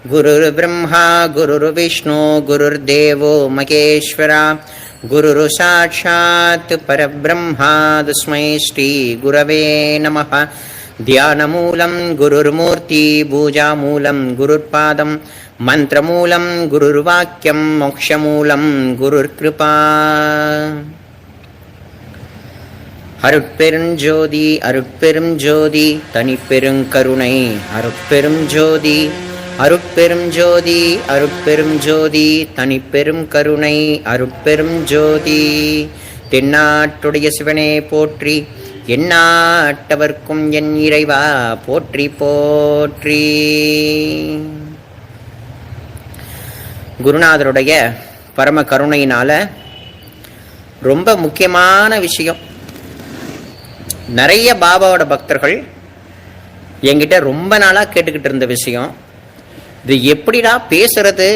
गुरुर् ब्रह्मा गुरुर्विष्णु गुरुर्देवो महेश्वरा गुरुर् साक्षात् परब्रह्मा तस्मै श्री गुरवे नमः। ध्यानमूलं गुरुर्मूर्ति पूजामूलं गुरुर्पादं मन्त्रमूलं गुरुर्वाक्यं मोक्षमूलं गुरुर्कृपा। அருட்பெருஞ்சோதி அருட்பெரும் ஜோதி தனிப்பெரும் கருணை அருட்பெரும் ஜோதி அருட்பெரும் ஜோதி அருட்பெரும் ஜோதி தனிப்பெரும் கருணை அருட்பெரும் ஜோதி. தென்னாட்டுடைய சிவனே போற்றி, எந்நாட்டவர்க்கும் என் இறைவா போற்றி போற்றி. குருநாதருடைய பரம கருணையினால ரொம்ப முக்கியமான விஷயம், நிறைய பாபாவோட பக்தர்கள் என்கிட்ட ரொம்ப நாளாக கேட்டுக்கிட்டு இருந்த விஷயம், இது எப்படிடா பேசுறது,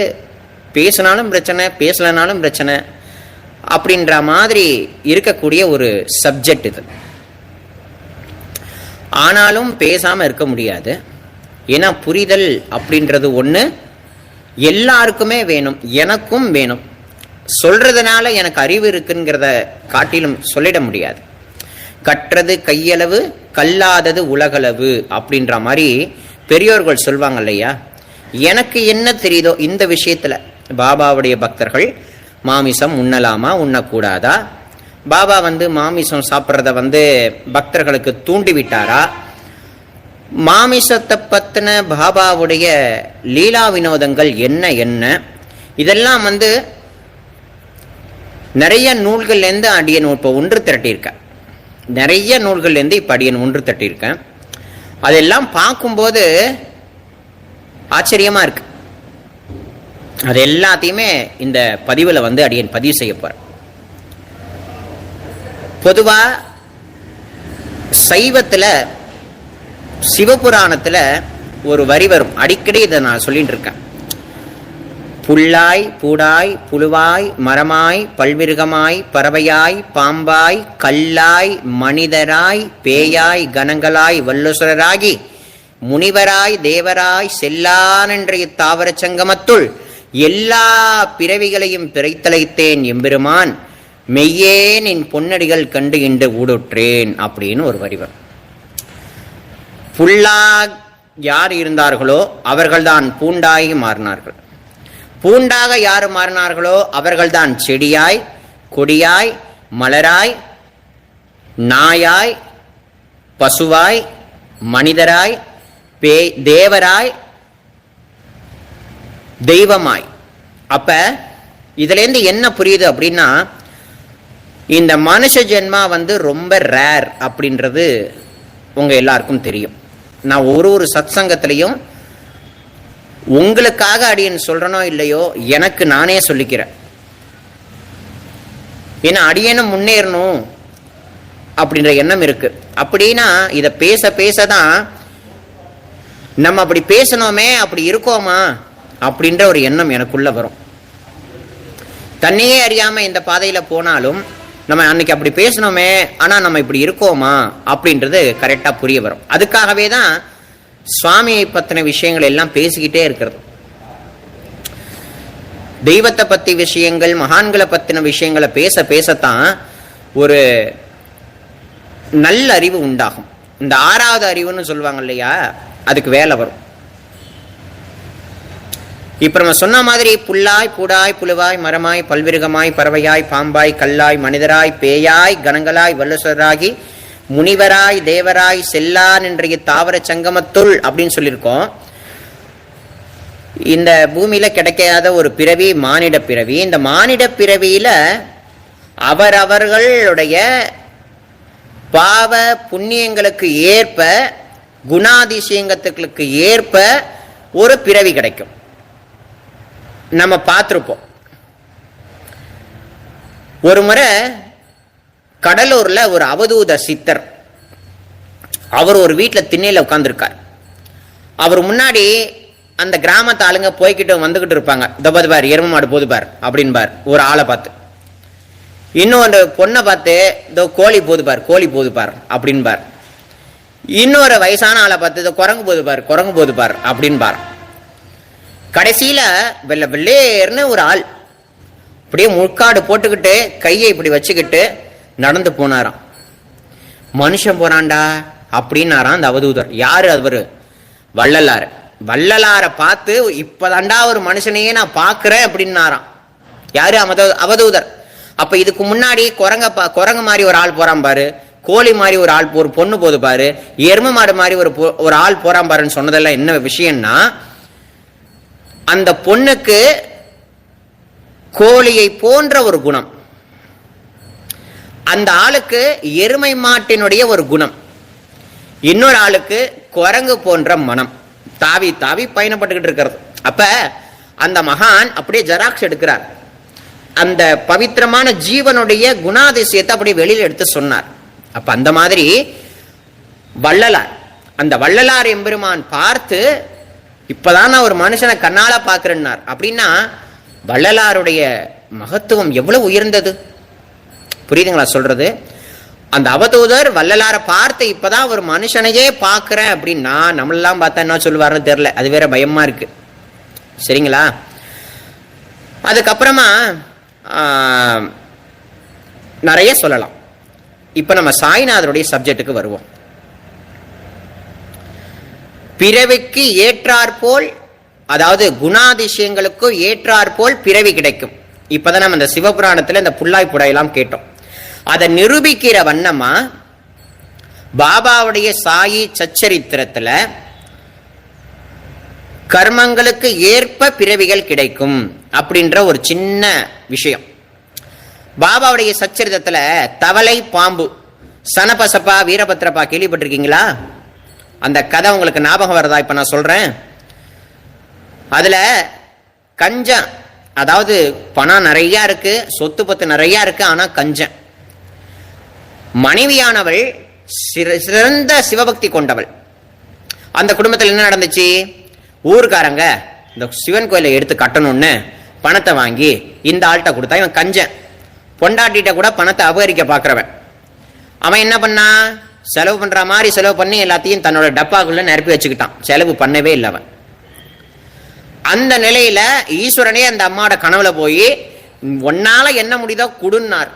பேசினாலும் பிரச்சனை பேசலனாலும் பிரச்சனை அப்படின்ற மாதிரி இருக்கக்கூடிய ஒரு சப்ஜெக்ட் இது. ஆனாலும் பேசாமல் இருக்க முடியாது. ஏன்னா புரிதல் அப்படின்றது ஒன்று எல்லாருக்குமே வேணும், எனக்கும் வேணும். சொல்றதுனால எனக்கு அறிவு இருக்குங்கிறத காட்டிலும் சொல்லிட முடியாது. கற்றது கையளவு கல்லாதது உலகளவு அப்படின்ற மாதிரி பெரியோர்கள் சொல்வாங்க இல்லையா. எனக்கு என்ன தெரியுதோ இந்த விஷயத்துல, பாபாவுடைய பக்தர்கள் மாமிசம் உண்ணலாமா உண்ணக்கூடாதா, பாபா மாமிசம் சாப்பிட்றத பக்தர்களுக்கு தூண்டி விட்டாரா, மாமிசத்தை பத்தின பாபாவுடைய லீலா வினோதங்கள் என்ன என்ன, இதெல்லாம் நிறைய நூல்கள்லேருந்து அடியன் இப்போ ஒன்று திரட்டியிருக்கேன். நிறைய நூல்கள்லேருந்து இப்போ அடியன் ஒன்று தட்டியிருக்கேன். அதெல்லாம் பார்க்கும்போது ஆச்சரியமாக இருக்கு. அது எல்லாத்தையுமே இந்த பதிவில் அடியன் பதிவு செய்ய போகிறேன். பொதுவாக சைவத்தில் சிவபுராணத்தில் ஒரு வரி வரும், அடிக்கடி இதை நான் சொல்லிட்டு இருக்கேன். புல்லாய் பூடாய் புழுவாய் மரமாய் பல்விருகமாய் பறவையாய் பாம்பாய் கல்லாய் மனிதராய் பேயாய் கணங்களாய் வல்லுசுரராகி முனிவராய் தேவராய் செல்லானென்ற இத்தாவர சங்கமத்துள் எல்லா பிறவிகளையும் பிறைத்தலைத்தேன் எம்பெருமான், மெய்யேன் என் பொன்னடிகள் கண்டு இன்று ஊடுற்றேன் அப்படின்னு ஒரு வரிவர். புல்லா யார் இருந்தார்களோ அவர்கள்தான் பூண்டாய் மாறினார்கள். பூண்டாக யார் மாறினார்களோ அவர்கள்தான் செடியாய் கொடியாய் மலராய் நாயாய் பசுவாய் மனிதராய் தேவராய் தெய்வமாய். அப்ப இதுலேருந்து என்ன புரியுது அப்படின்னா, இந்த மனுஷ ஜென்மா ரொம்ப ரேர் அப்படின்றது உங்க எல்லாருக்கும் தெரியும். நான் ஒரு சத்சங்கத்திலையும் உங்களுக்காக அடியன் சொல்றனோ இல்லையோ, எனக்கு நானே சொல்லிக்கிறேன். ஏன்னா அடியனும் முன்னேறணும் அப்படின்ற எண்ணம் இருக்கு. அப்படின்னா இதை பேச பேசதான் நம்ம அப்படி பேசணுமே, அப்படி இருக்கோமா அப்படின்ற ஒரு எண்ணம் எனக்குள்ள வரும். தன்னையே அறியாம இந்த பாதையில போனாலும் நம்ம அன்னைக்கு அப்படி பேசணுமே, ஆனா நம்ம இப்படி இருக்கோமா அப்படின்றது கரெக்டா புரிய வரும். அதுக்காகவே தான் சுவாமியை பத்தின விஷயங்கள் எல்லாம் பேசிக்கிட்டே இருக்கிறது. தெய்வத்தை பத்தி விஷயங்கள், மகான்களை பத்தின விஷயங்களை பேச பேசத்தான் ஒரு நல்ல அறிவு உண்டாகும். இந்த ஆறாவது அறிவுன்னு சொல்லுவாங்க இல்லையா, அதுக்கு வேலை வரும். இப்ப நம்ம சொன்ன மாதிரி புல்லாய் பூடாய் புழுவாய் மரமாய் பல்விருகமாய் பறவையாய் பாம்பாய் கல்லாய் மனிதராய் பேயாய் கணங்களாய் வல்லுசராகி முனிவராய் தேவராய் செல்லான் என்ற தாவர சங்கமத்துள் அப்படின்னு சொல்லியிருக்கோம். இந்த பூமியில கிடைக்காத ஒரு பிறவி மானிட பிறவி. இந்த மானிட பிறவியில அவரவர்களுடைய பாவ புண்ணியங்களுக்கு ஏற்ப குணாதிசயங்களுக்கு ஏற்ப ஒரு பிறவி கிடைக்கும். நம்ம பார்த்திருப்போம். ஒரு முறை கடலூர்ல ஒரு அவதூத சித்தர், அவர் ஒரு வீட்டில் திண்ணையில் உட்கார்ந்துருக்கார். அவர் முன்னாடி அந்த கிராமத்து ஆளுங்க போய்கிட்டு வந்துகிட்டு இருப்பாங்க. தபாது பார், எரும மாடு போது பார் அப்படின்பார் ஒரு ஆளை பார்த்து. இன்னொரு பொண்ணை பார்த்து இதோ கோழி போது பார், கோழி போது பார் அப்படின்பார். இன்னொரு வயசான ஆளை பார்த்து இதோ குரங்கு போது பார், குரங்கு போது பார் அப்படின்பார். கடைசியில வெள்ளை வெள்ளேர்னு ஒரு ஆள் அப்படியே முட்காடு போட்டுக்கிட்டு கையை இப்படி வச்சுக்கிட்டு நடந்து போனாராம். மனுஷன் போறான்டா அப்படின்னாராம் அந்த அவதூதர். யாரு அவரு? வள்ளலார். வள்ளலார பார்த்து இப்பதான்டா ஒரு மனுஷனையே நான் பாக்குறேன் அப்படின்னாராம். யாரு? அவதூதர். அப்ப இதுக்கு முன்னாடி குரங்கு மாதிரி ஒரு ஆள் போறான் பாரு, கோழி மாதிரி ஒரு ஆள், ஒரு பொண்ணு போது பாரு, எரும மாடு மாதிரி ஒரு ஆள் போறான் பாருன்னு சொன்னதெல்லாம் என்ன விஷயம்னா, அந்த பொண்ணுக்கு கோழியை போன்ற ஒரு குணம், அந்த ஆளுக்கு எருமை மாட்டினுடைய ஒரு குணம், இன்னொரு ஆளுக்கு குரங்கு போன்ற மனம், தாவி தாவி பயணப்பட்டுக்கிட்டு இருக்கிறது. அப்ப அந்த மகான் அப்படியே ஜெராக்ஸ் எடுக்கிறார். அந்த பவித்திரமான ஜீவனுடைய குணாதிசயத்தை அப்படியே வெளியில எடுத்து சொன்னார். அப்ப அந்த மாதிரி வள்ளலார், அந்த வள்ளலார் எம்பெருமான் பார்த்து இப்பதான் நான் ஒரு மனுஷனை கண்ணால பாக்குறேன்னார். அப்படின்னா வள்ளலாருடைய மகத்துவம் எவ்வளவு உயர்ந்தது, புரியுதுங்களா சொல்றது? அந்த அவதூதர் வள்ளலார பார்த்து இப்பதான் ஒரு மனுஷனையே பாக்குறேன் அப்படின்னா, நம்மளெல்லாம் பார்த்தா என்ன சொல்லுவாருன்னு தெரியல, அது வேற பயமா இருக்கு. சரிங்களா? அதுக்கப்புறமா நிறைய சொல்லலாம். இப்ப நம்ம சாய்நாதருடைய சப்ஜெக்டுக்கு வருவோம். பிறவிக்கு ஏற்றாற்போல், அதாவது குணாதிசயங்களுக்கு ஏற்றாற்போல் பிறவி கிடைக்கும். இப்பதான் நம்ம இந்த சிவபுராணத்துல இந்த புல்லாய் புடாயெல்லாம் கேட்டோம். அதை நிரூபிக்கிற வண்ணமா பாபாவுடைய சாயி சச்சரித்திரத்துல கர்மங்களுக்கு ஏற்ப பிறவிகள் கிடைக்கும் அப்படின்ற ஒரு சின்ன விஷயம். பாபாவுடைய சச்சரித்திரத்துல தவளை பாம்பு, சனபசப்பா வீரபத்ரப்பா கேள்விப்பட்டிருக்கீங்களா? அந்த கதை உங்களுக்கு ஞாபகம் வருதா? இப்ப நான் சொல்றேன். அதுல கஞ்சம், அதாவது பணம் நிறைய இருக்கு, சொத்து பத்து நிறைய இருக்கு, ஆனா கஞ்சம். மனைவியானவள் சிறந்த சிவபக்தி கொண்டவள். அந்த குடும்பத்தில் என்ன நடந்துச்சு? ஊருக்காரங்க இந்த சிவன் கோயிலை எடுத்து கட்டணும்னு பணத்தை வாங்கி இந்த ஆள்கிட்ட கொடுத்தா, இவன் கஞ்சன், பொண்டாட்டிட்ட கூட பணத்தை அபகரிக்க பாக்குறவன். அவன் என்ன பண்ணா, செலவு பண்ற மாதிரி செலவு பண்ணி எல்லாத்தையும் தன்னோட டப்பாக்குள்ள நிரப்பி வச்சுக்கிட்டான். செலவு பண்ணவே இல்லை அவன். அந்த நிலையில ஈஸ்வரனே அந்த அம்மாவோட கனவுல போய் ஒன்னால என்ன முடியுதோ கொடுன்னார்.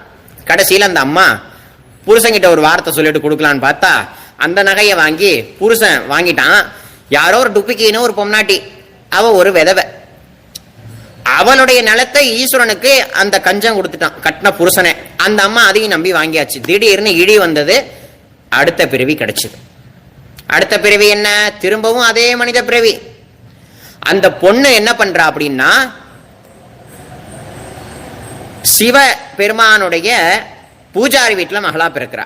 கடைசியில அந்த அம்மா புருஷன்கிட்ட ஒரு வார்த்தை சொல்லிட்டு கொடுக்கலான்னு பார்த்தா, அந்த நகையை வாங்கி புருஷன் வாங்கிட்டான். யாரோ ஒரு டுப்பிக்கின்னு ஒரு பொம்னாட்டி, அவ ஒரு விதவை, அவளுடைய நிலத்தை ஈஸ்வரனுக்கு அந்த கஞ்சம் கொடுத்துட்டான் கட்டின புருஷனை. அந்த அம்மா அதையும் நம்பி வாங்கியாச்சு. திடீர்னு இடி வந்தது, அடுத்த பிறவி கிடைச்சது. அடுத்த பிறவி என்ன? திரும்பவும் அதே மனித பிறவி. அந்த பொண்ணு என்ன பண்றா அப்படின்னா, சிவ பெருமானுடைய பூஜாரி வீட்டுல மகளா பிறக்கிறா.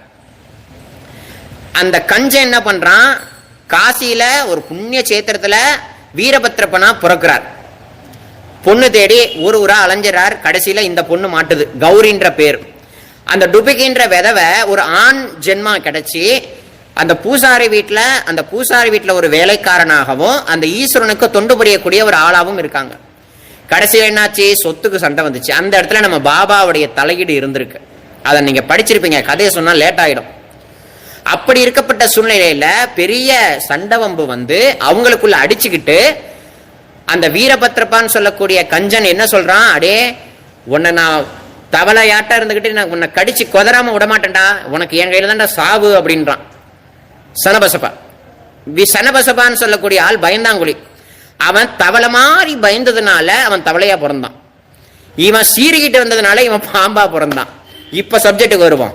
அந்த கஞ்சன் என்ன பண்றான், காசியில ஒரு புண்ணிய சேத்திரத்துல வீரபத்ரப்பனா பிறக்கிறார். பொண்ணு தேடி ஒரு ஊரா அலைஞ்சிறார். கடைசியில இந்த பொண்ணு மாட்டுது, கௌரின்ற பேர். அந்த டுபிகின்ற விதவை ஒரு ஆண் ஜென்மா கிடைச்சி அந்த பூசாரி வீட்டுல ஒரு வேலைக்காரனாகவும் அந்த ஈஸ்வரனுக்கு தொண்டு புரியக்கூடிய ஒரு ஆளாவும் இருக்காங்க. கடைசியில் என்னாச்சு? சொத்துக்கு சண்டை வந்துச்சு. அந்த இடத்துல நம்ம பாபாவுடைய தலையீடு இருந்திருக்கு. அதை நீங்க படிச்சிருப்பீங்க, கதையை சொன்னா லேட் ஆயிடும். அப்படி இருக்கப்பட்ட சூழ்நிலையில பெரிய சண்டவம்பு வந்து அவங்களுக்குள்ள அடிச்சுக்கிட்டு, அந்த வீரபத்ரப்பான்னு சொல்லக்கூடிய கஞ்சன் என்ன சொல்றான், அடே உன்னை நான் தவளையாட்டா இருந்துகிட்டு நான் உன்னை கடிச்சு கொதறாம விடமாட்டேன்டா, உனக்கு என் கையில தான்டா சாவு அப்படின்றான். சனபசப்பா, சனபசப்பான்னு சொல்லக்கூடிய ஆள் பயந்தாங்குழி. அவன் தவளை மாதிரி பயந்ததுனால அவன் தவளையா பிறந்தான். இவன் சீறிக்கிட்டு வந்ததுனால இவன் பாம்பா பிறந்தான். இப்ப சப்ஜெக்டுக்கு வருவோம்.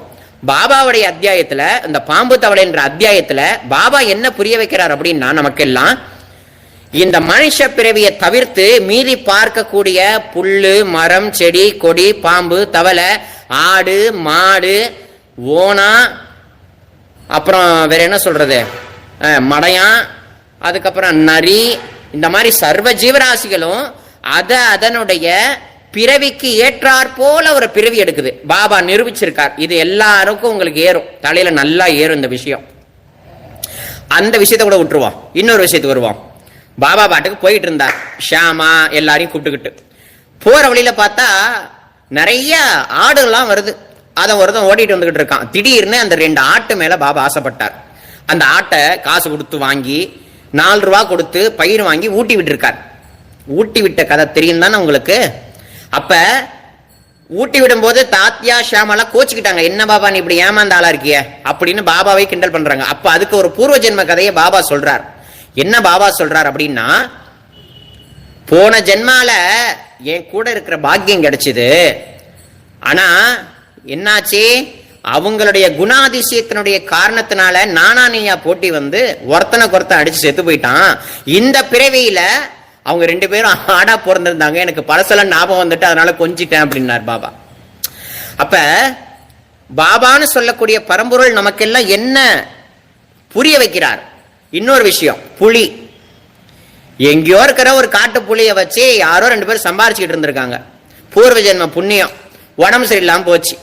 பாபாவுடைய அத்தியாயத்துல, இந்த பாம்பு தவளை என்ற அத்தியாயத்துல பாபா என்ன புரிய வைக்கிறார் அப்படின்னா, நமக்கெல்லாம் இந்த மனுஷ பிறவியை தவிர்த்து மீறி பார்க்கக்கூடிய புல்லு, மரம், செடி, கொடி, பாம்பு, தவளை, ஆடு, மாடு, ஓனா, அப்புறம் வேற என்ன சொல்றது, மடையான், அதுக்கப்புறம் நரி, இந்த மாதிரி சர்வ ஜீவராசிகளும் அதனுடைய பிறவிக்கு ஏற்றாற் போல ஒரு பிறவி எடுக்குது. பாபா நிரூபிச்சிருக்கார். இது எல்லாருக்கும் உங்களுக்கு ஏறும், தலையில நல்லா ஏறும் இந்த விஷயம். அந்த விஷயத்தை கூட விட்டுருவோம். இன்னொரு விஷயத்துக்கு வருவோம். பாபா பாட்டுக்கு போயிட்டு இருந்தார். ஷியாமா எல்லாரையும் கூப்பிட்டுக்கிட்டு போற வழியில பார்த்தா நிறைய ஆடுலாம் வருது. அதை ஒருத்தன் ஓடிட்டு வந்துகிட்டு இருக்கான். திடீர்னு அந்த 2 ஆட்டு மேல பாபா ஆசைப்பட்டார். அந்த ஆட்டை காசு கொடுத்து வாங்கி 4 ரூபா கொடுத்து பயிர் வாங்கி ஊட்டி விட்டு இருக்கார். ஊட்டி விட்ட கதை தெரியும் தானே உங்களுக்கு. அப்ப ஊட்டி விடும் போது தாத்தியா ஷியாமலா கோச்சிக்கிட்டாங்க. என்ன பாபா நீ இப்படி ஏமாந்த ஆளா இருக்கிய அப்படின்னு பாபாவை கிண்டல் பண்றாங்க. அப்ப அதுக்கு ஒரு பூர்வ ஜென்ம கதையை பாபா சொல்றார். என்ன பாபா சொல்றார் அப்படின்னா, போன ஜென்மால என் கூட இருக்கிற பாக்கியம் கிடைச்சது. ஆனா என்னாச்சு, அவங்களுடைய குணாதிசயத்தினுடைய காரணத்தினால நானா நீயா போட்டி வந்து ஒருத்தனை அடிச்சு செத்து போயிட்டான். இந்த பிறவியில அவங்க 2 பேரும் ஆடா பிறந்திருந்தாங்க. எனக்கு பழசெல்லாம் ஞாபகம் வந்துட்டு அதனால கொஞ்சிட்டேன் அப்படின்னார் பாபா. அப்ப பாபான்னு சொல்லக்கூடிய பரம்பொருள் நமக்கெல்லாம் என்ன புரிய வைக்கிறார். இன்னொரு விஷயம், புலி எங்கேயோ இருக்கிற ஒரு காட்டு புலியை வச்சு யாரோ 2 பேரும் சம்பாரிச்சுக்கிட்டு இருந்திருக்காங்க. பூர்வ ஜென்ம புண்ணியம், உடம்பு சரியில்லாம போச்சு.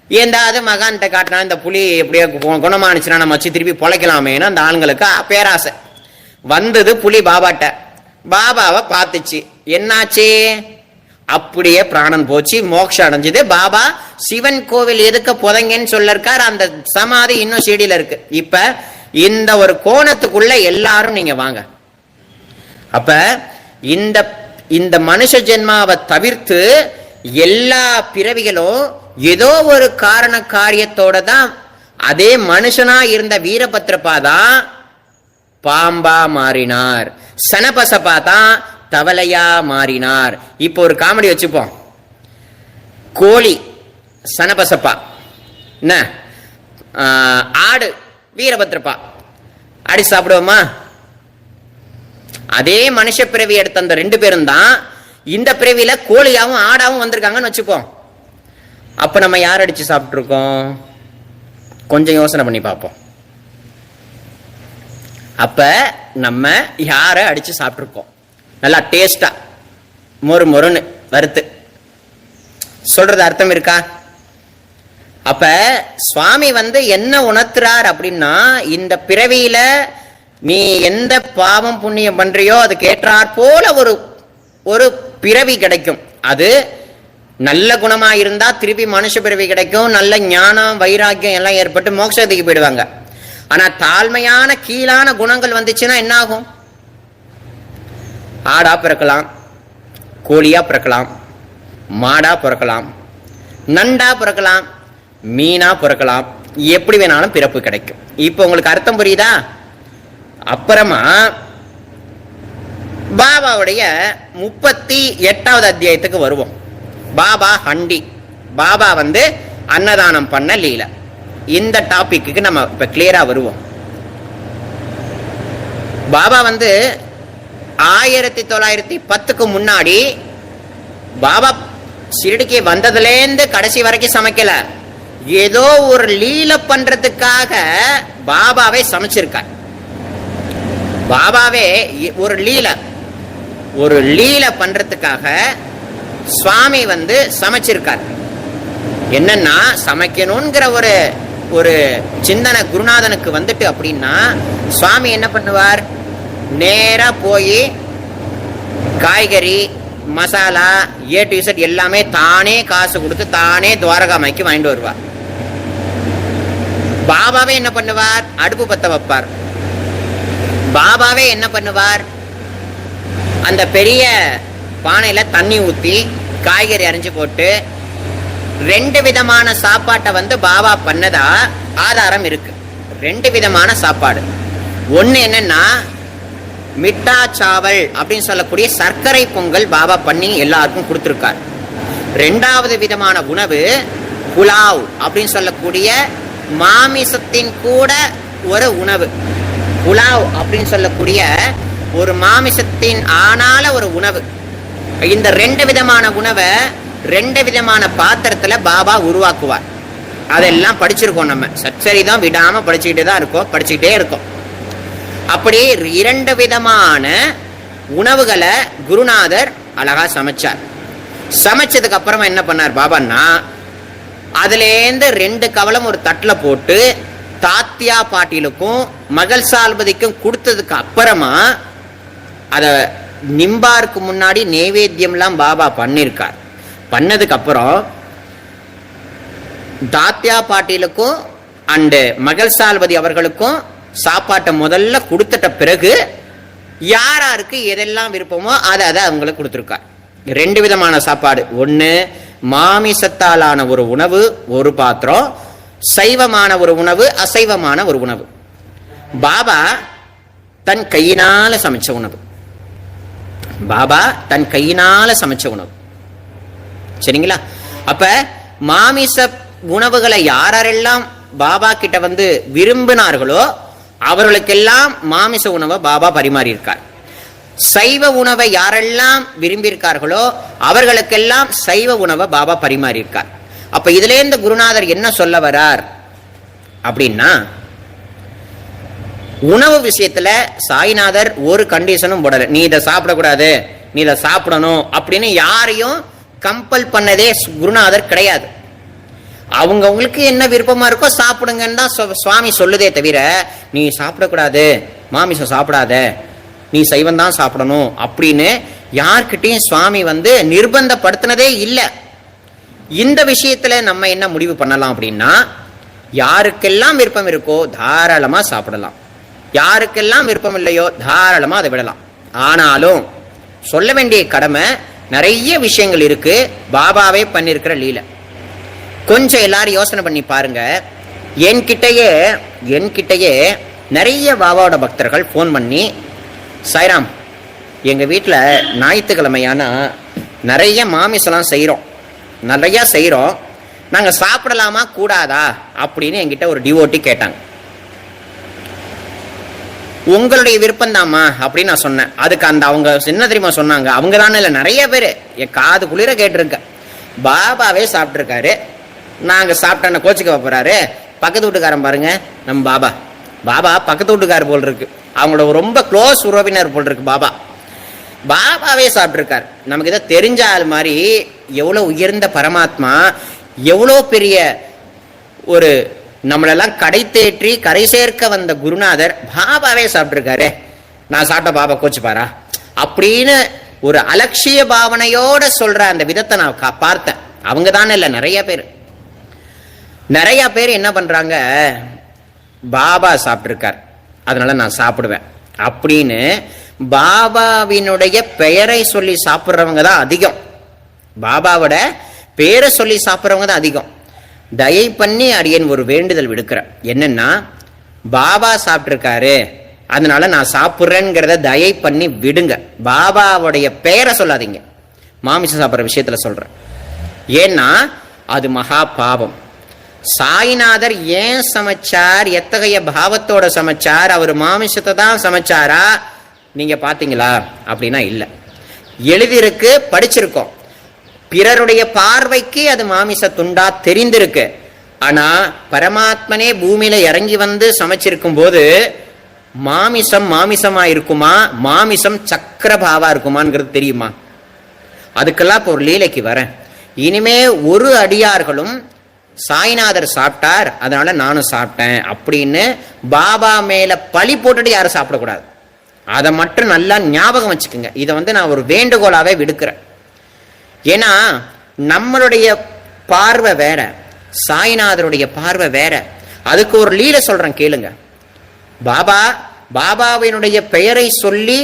ஏந்தாவது மகான்கிட்ட காட்டினா இந்த புலி எப்படியோ குணமானுச்சுன்னா நம்ம வச்சு திருப்பி பொழைக்கலாமேன்னு அந்த ஆளுங்களுக்கு பேராசை வந்தது. புலி பாபாட்ட, பாபாவை பார்த்துச்சு. என்னாச்சு, அப்படியே பிராணன் போச்சு, மோட்சம் அடைஞ்சது. பாபா சிவன் கோவில் எதுக்க புதைங்கன்னு சொல்ல இருக்கார். அந்த சமாதி இன்னும் செடியில இருக்கு. இப்ப இந்த ஒரு கோணத்துக்குள்ள எல்லாரும் நீங்க வாங்க. அப்ப இந்த மனுஷ ஜென்மாவை தவிர்த்து எல்லா பிறவிகளும் ஏதோ ஒரு காரண காரியத்தோட தான். அதே மனுஷனா இருந்த வீரபத்ரப்பா தான் பாம்பா மாறினார். சனபசப்பா தான் தவளையா மாறினார். இப்போ ஒரு காமெடி வச்சுப்போம். கோழி சனபசப்பா, என்ன ஆடு வீரபத்ரப்பா அடி சாப்பிடுவோமா? அதே மனுஷ பிறவி எடுத்த அந்த 2 பேரும் தான் இந்த பிறவியில கோழியாவும் ஆடாவும் வந்திருக்காங்கன்னு வச்சுப்போம். அப்ப நம்ம யார் அடிச்சு சாப்பிட்டு இருக்கோம்? கொஞ்சம் யோசனை பண்ணி பார்ப்போம். அப்ப நம்ம யார அடிச்சு சாப்பிட்டு இருக்கோம்? நல்லா டேஸ்டா மொறு மொறுன்னு வறுத்து. சொல்றது அர்த்தம் இருக்கா? அப்ப சுவாமி வந்து என்ன உணர்த்துறார் அப்படின்னா, இந்த பிறவியில நீ எந்த பாவம் புண்ணியம் பண்றியோ அது கேட்டார் போல ஒரு பிறவி கிடைக்கும். அது நல்ல குணமா இருந்தா திருப்பி மனுஷ பிறவி கிடைக்கும். நல்ல ஞானம் வைராக்கியம் எல்லாம் ஏற்பட்டு மோட்சத்துக்கு போயிடுவாங்க. ஆனா தாழ்மையான கீழான குணங்கள் வந்துச்சுன்னா என்ன ஆகும்? ஆடா பிறக்கலாம், கோழியா பிறக்கலாம், மாடா பிறக்கலாம், நண்டா பிறக்கலாம், மீனா பிறக்கலாம். எப்படி வேணாலும் பிறப்பு கிடைக்கும். இப்ப உங்களுக்கு அர்த்தம் புரியுதா? அப்புறமா பாபாவுடைய 38வது அத்தியாயத்துக்கு வருவோம். பாபா ஹண்டி, பாபா வந்து அன்னதானம் பண்ண லீல. இந்த டாபிக்கு நம்ம இப்ப கிளியரா வருவோம். பாபா வந்து 1910க்கு முன்னாடி பாபா ஷிரடிக்கு வந்ததுலேருந்து கடைசி வரைக்கும் சமைக்கல. ஏதோ ஒரு லீல பண்றதுக்காக பாபாவே சமைச்சிருக்கார். பாபாவே ஒரு லீல பண்றதுக்காக சுவாமி வந்து சமைச்சிருக்கார். என்னன்னா, சமைக்கணுங்கிற ஒரு சிந்தனை குருநாதனுக்கு வந்துட்டு அப்படின்னா சுவாமி என்ன பண்ணுவார்? நேரா போய் காய்கறி மசாலா A to Z எல்லாமே தானே காசு கொடுத்து தானே துவாரகாமைக்கு வாங்கிட்டு வருவார். பாபாவே என்ன பண்ணுவார்? அடுப்பு பத்த வைப்பார். பாபாவே என்ன பண்ணுவார்? அந்த பெரிய பானையில தண்ணி ஊத்தி காய்கறி அரிஞ்சு போட்டு 2 விதமான சாப்பாட்டை வந்து பாபா பண்ணதா ஆதாரம் இருக்கு. 2 விதமான சாப்பாடு. ஒண்ணு என்னன்னா, மிட்டா சாவல் அப்படின்னு சொல்லக்கூடிய சர்க்கரை பொங்கல் பாபா பண்ணி எல்லாருக்கும் கொடுத்திருக்கார். 2வது விதமான உணவு புலாவ் அப்படின்னு சொல்லக்கூடிய மாமிசத்தின் கூட ஒரு உணவு. புலாவ் அப்படின்னு சொல்லக்கூடிய ஒரு மாமிசத்தின் ஆனால ஒரு உணவு. இந்த 2 விதமான உணவை 2 விதமான பாத்திரத்துல பாபா உருவாக்குவார். அதெல்லாம் படிச்சிருக்கோம். நம்ம சச்சரிதான் விடாம படிச்சுக்கிட்டே இருக்கோம். அப்படி 2 விதமான உணவுகளை குருநாதர் அழகா சமைச்சார். சமைச்சதுக்கு அப்புறமா என்ன பண்ணார் பாபான்னா, அதுலேருந்து 2 கவலம் ஒரு தட்டுல போட்டு தாத்தியா பாட்டிலுக்கும் மகள் சால்பதிக்கும் கொடுத்ததுக்கு அப்புறமா அதை நிம்பாருக்கு முன்னாடி நைவேத்தியம்லாம் பாபா பண்ணியிருக்கார். பண்ணதுக்கு அப்புறம் தாத்யா பாட்டீலுக்கும் அண்டு மகள் சால்வதி அவர்களுக்கும் சாப்பாட்டை முதல்ல கொடுத்துட்ட பிறகு யாராருக்கு எதெல்லாம் விருப்பமோ அதை அவங்களுக்கு கொடுத்துருக்கார். 2 விதமான சாப்பாடு. ஒன்று மாமிசத்தாலான ஒரு உணவு ஒரு பாத்திரம், சைவமான ஒரு உணவு, அசைவமான ஒரு உணவு. பாபா தன் கையினால சமைச்ச உணவு. பாபா தன் கையினால சமைச்ச உணவு. சரிங்களா? அப்ப மாமிச உணவுகளை யாரெல்லாம் பாபா கிட்ட வந்து விரும்பினார்களோ அவர்களுக்கெல்லாம் மாமிச உணவை பாபா பரிமாறி இருக்கார். சைவ உணவை யாரெல்லாம் விரும்பியிருக்கார்களோ அவர்களுக்கெல்லாம் சைவ உணவை பாபா பரிமாறி இருக்கார். அப்ப இதுல இருந்து குருநாதர் என்ன சொல்ல வரார் அப்படின்னா, உணவு விஷயத்துல சாய்நாதர் ஒரு கண்டிஷனும் போடல. நீ இதை சாப்பிடக்கூடாது, நீ இதை சாப்பிடணும் அப்படின்னு யாரையும் கம்பல் பண்ணதே குருநாதர் கிடையாது. அவங்கவுங்களுக்கு என்ன விருப்பமா இருக்கோ சாப்பிடுங்கன்னு தான் சுவாமி சொல்லுதே தவிர, நீ சாப்பிடக்கூடாது, மாமிசம் சாப்பிடாத, நீ சைவம் தான் சாப்பிடணும் அப்படின்னு யார்கிட்டையும் சுவாமி வந்து நிர்பந்தப்படுத்தினதே இல்லை. இந்த விஷயத்துல நம்ம என்ன முடிவு பண்ணலாம் அப்படின்னா, யாருக்கெல்லாம் விருப்பம் இருக்கோ தாராளமா சாப்பிடலாம், யாருக்கெல்லாம் விருப்பம் இல்லையோ தாராளமா அதை விடலாம். ஆனாலும் சொல்ல வேண்டிய கடமை நிறைய விஷயங்கள் இருக்கு. பாபாவே பண்ணிருக்கிற லீலை கொஞ்சம் எல்லாரும் யோசனை பண்ணி பாருங்க. என்கிட்டயே நிறைய பாபாவோட பக்தர்கள் ஃபோன் பண்ணி, சாய்ராம், எங்கள் வீட்டில் ஞாயிற்றுக்கிழமையானா நிறைய மாமிசம்லாம் செய்கிறோம், நிறையா செய்கிறோம், நாங்கள் சாப்பிடலாமா கூடாதா அப்படின்னு என்கிட்ட ஒரு டிவோட்டி கேட்டாங்க. உங்களுடைய விருப்பம் தாம்மா அப்படின்னு நான் சொன்னேன். அதுக்கு அவங்க என்ன தெரியுமா சொன்னாங்க? அவங்க தானே இல்லை, நிறைய பேர் என் காது குளிர கேட்டிருக்க. பாபாவே சாப்பிட்ருக்காரு, நாங்கள் சாப்பிட்டோன்னு கோச்சிக்க போகிறாரு. பக்கத்து வீட்டுக்காரன் பாருங்க, நம்ம பாபா பக்கத்து வீட்டுக்காரர் போல் இருக்கு, அவங்களோட ரொம்ப க்ளோஸ் உறவினர் போல் இருக்கு. பாபாவே சாப்பிட்ருக்கார். நமக்கு இதை தெரிஞ்ச ஆள் மாதிரி எவ்வளோ உயர்ந்த பரமாத்மா, எவ்வளோ பெரிய ஒரு நம்மளெல்லாம் கடை தேற்றி கரை சேர்க்க வந்த குருநாதர் பாபாவே சாப்பிட்ருக்காரு. நான் சாப்பிட்ட பாபா கோச்சுப்பாரா அப்படின்னு ஒரு அலட்சிய பாவனையோட சொல்ற அந்த விதத்தை நான் பார்த்தேன். அவங்க தானே இல்லை, நிறைய பேர் என்ன பண்றாங்க, பாபா சாப்பிட்ருக்கார் அதனால நான் சாப்பிடுவேன் அப்படின்னு பாபாவினுடைய பெயரை சொல்லி சாப்பிட்றவங்க தான் அதிகம். பாபாவோட பேரை சொல்லி சாப்பிட்றவங்க தான் அதிகம். தயை பண்ணி அடியேன் ஒரு வேண்டுதல் விடுக்கிறேன். என்னன்னா, பாபா சாப்பிட்ருக்காரு அதனால நான் சாப்பிட்றேங்கிறத தயை பண்ணி விடுங்க. பாபாவுடைய பெயரை சொல்லாதீங்க மாமிசம் சாப்பிட்ற விஷயத்துல சொல்றேன். ஏன்னா அது மகா பாவம். சாய்நாதர் ஏன் சமைச்சார், எத்தகைய பாவத்தோட சமைச்சார், அவர் மாமிசத்தை தான் சமைச்சாரா நீங்க பாத்தீங்களா அப்படின்னா இல்லை. எழுதியிருக்கு, படிச்சிருக்கோம். பிறருடைய பார்வைக்கு அது மாமிச துண்டா தெரிந்திருக்கு. ஆனா பரமாத்மனே பூமியில இறங்கி வந்து சமைச்சிருக்கும் போது மாமிசமா இருக்குமா, மாமிசம் சக்கரபாவா இருக்குமாங்கிறது தெரியுமா? அதுக்கெல்லாம் இப்போ ஒரு லீலைக்கு வரேன். இனிமே ஒரு அடியார்களும் சாய்நாதர் சாப்பிட்டார் அதனால நானும் சாப்பிட்டேன் அப்படின்னு பாபா மேல பழி போட்டுட்டு யாரும் சாப்பிடக்கூடாது. அதை மட்டும் நல்லா ஞாபகம் வச்சுக்கோங்க. இதை நான் ஒரு வேண்டுகோளாவே விடுக்கிறேன். ஏன்னா நம்மளுடைய பார்வை வேற, சாய்நாதருடைய பார்வை வேற. அதுக்கு ஒரு லீலை சொல்றேன் கேளுங்க. பாபாவினுடைய பெயரை சொல்லி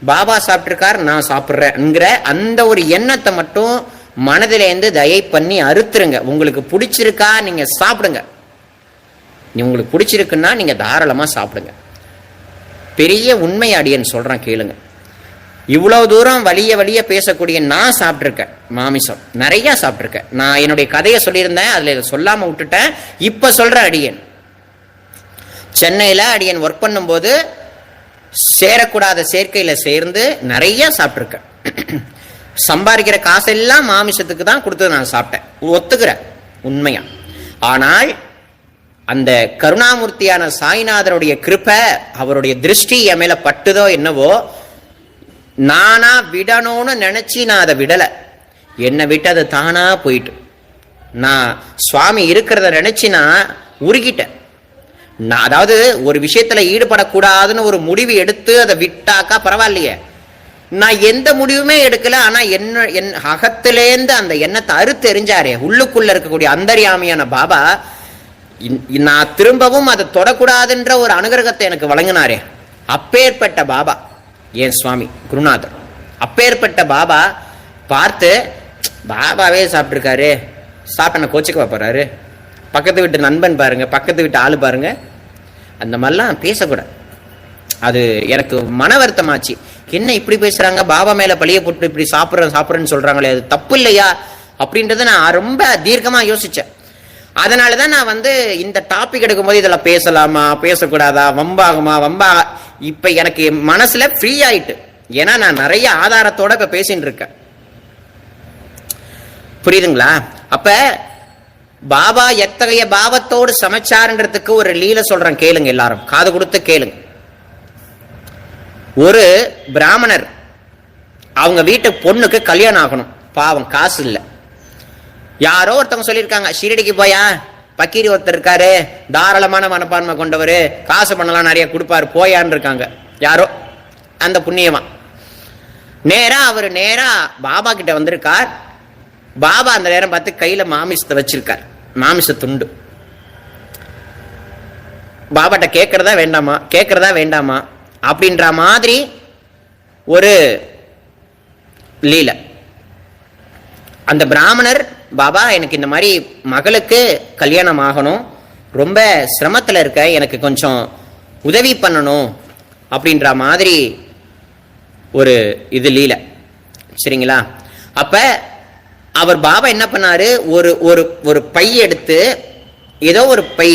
பாபா சாப்பிட்டிருக்கார் நான் சாப்பிட்றேன்ங்கிற அந்த ஒரு எண்ணத்தை மட்டும் மனதிலேருந்து தயை பண்ணி அறுத்துருங்க. உங்களுக்கு பிடிச்சிருக்கா நீங்க சாப்பிடுங்க, உங்களுக்கு பிடிச்சிருக்குன்னா நீங்க தாராளமா சாப்பிடுங்க. பெரிய உண்மை அடியேன்னு சொல்றேன் கேளுங்க. இவ்வளவு தூரம் வலிய பேசக்கூடிய நான் சாப்பிட்ருக்கேன், மாமிசம் நிறைய சாப்பிட்ருக்கேன். நான் என்னுடைய கதையை சொல்லியிருந்தேன், அதுல சொல்லாம விட்டுட்டேன். இப்ப சொல்ற அடியேன் சென்னையில அடியேன் ஒர்க் பண்ணும்போது சேரக்கூடாத சேர்க்கையில சேர்ந்து நிறைய சாப்பிட்ருக்கேன். சம்பாதிக்கிற காசெல்லாம் மாமிசத்துக்கு தான் கொடுத்து நான் சாப்பிட்டேன், ஒத்துக்கிறேன் உண்மையா. ஆனால் அந்த கருணாமூர்த்தியான சாய்நாதருடைய கிருபை, அவருடைய திருஷ்டி என் மேல பட்டுதோ என்னவோ, நானா விடணும்னு நினைச்சு நான் அதை விடல. என்னை விட்டு அது தானா போயிட்டு நான் சுவாமி இருக்கிறத நினைச்சு நான் உருகிட்டேன். நான் அதாவது ஒரு விஷயத்துல ஈடுபடக்கூடாதுன்னு ஒரு முடிவு எடுத்து அதை விட்டாக்கா பரவாயில்லையே, நான் எந்த முடிவுமே எடுக்கல. ஆனா என் அகத்திலேந்து அந்த எண்ணத்தை அறுத்து எறிஞ்சாரே, உள்ளுக்குள்ள இருக்கக்கூடிய அந்தர்யாமியான பாபா, நான் திரும்பவும் அதை தொடக்கூடாதுன்ற ஒரு அனுகிரகத்தை எனக்கு வழங்கினாரே. அப்பேற்பட்ட பாபா என் சுவாமி குருநாதர். அப்பேற்பட்ட பாபா பார்த்து, பாபாவே சாப்பிட்டுருக்காரு, சாப்பிட்ட கோச்சிக்க போறாரு, பக்கத்து வீட்டு நண்பன் பாருங்க, பக்கத்து வீட்டு ஆளு பாருங்க, அந்த மாதிரிலாம் பேசக்கூடாது. அது எனக்கு மன வருத்தமாச்சு. என்ன இப்படி பேசுறாங்க, பாபா மேல பழிய போட்டு இப்படி சாப்பிட்றேன்னு சொல்றாங்களே, அது தப்பு இல்லையா அப்படின்றத நான் ரொம்ப தீர்க்கமா யோசிச்சேன். அதனாலதான் நான் இந்த டாபிக் எடுக்கும்போது இதெல்லாம் பேசலாமா பேசக்கூடாதா, வம்பா இப்ப எனக்கு மனசுல ஃப்ரீ ஆயிட்டு. ஏன்னா நான் நிறைய ஆதாரத்தோட இப்ப பேசிட்டு இருக்கேன். புரியுதுங்களா? அப்ப பாபா எத்தகைய பாவத்தோடு சமைச்சாருன்றதுக்கு ஒரு லீல சொல்றேன், கேளுங்க, எல்லாரும் காது கொடுத்து கேளுங்க. ஒரு பிராமணர் அவங்க வீட்டு பொண்ணுக்கு கல்யாணம் ஆகணும். பாவம், காசு இல்லை. யாரோ ஒருத்தவங்க சொல்லியிருக்காங்க, ஷீரடிக்கு போயா, பக்கீரி ஒருத்தர் இருக்காரு, தாராளமான மனப்பான்மை கொண்டவர், காசு பண்ணலாம் நிறைய கொடுப்பாரு, போயான்னு இருக்காங்க யாரோ. அந்த புண்ணியமா அவர் நேரா பாபா கிட்ட வந்திருக்கார். பாபா அந்த நேரம் பார்த்து கையில மாமிசத்தை வச்சிருக்கார், மாமிச துண்டு. பாபாட்ட கேட்கறதா வேண்டாமா அப்படின்ற மாதிரி ஒரு லீலை. அந்த பிராமணர், பாபா எனக்கு இந்த மாதிரி மகளுக்கு கல்யாணம் ஆகணும், ரொம்ப சிரமத்தில் இருக்க, எனக்கு கொஞ்சம் உதவி பண்ணணும் அப்படின்ற மாதிரி ஒரு இது லீலை. சரிங்களா? அப்ப அவர் பாபா என்ன பண்ணாரு, ஒரு ஒரு ஒரு பை எடுத்து, ஏதோ ஒரு பை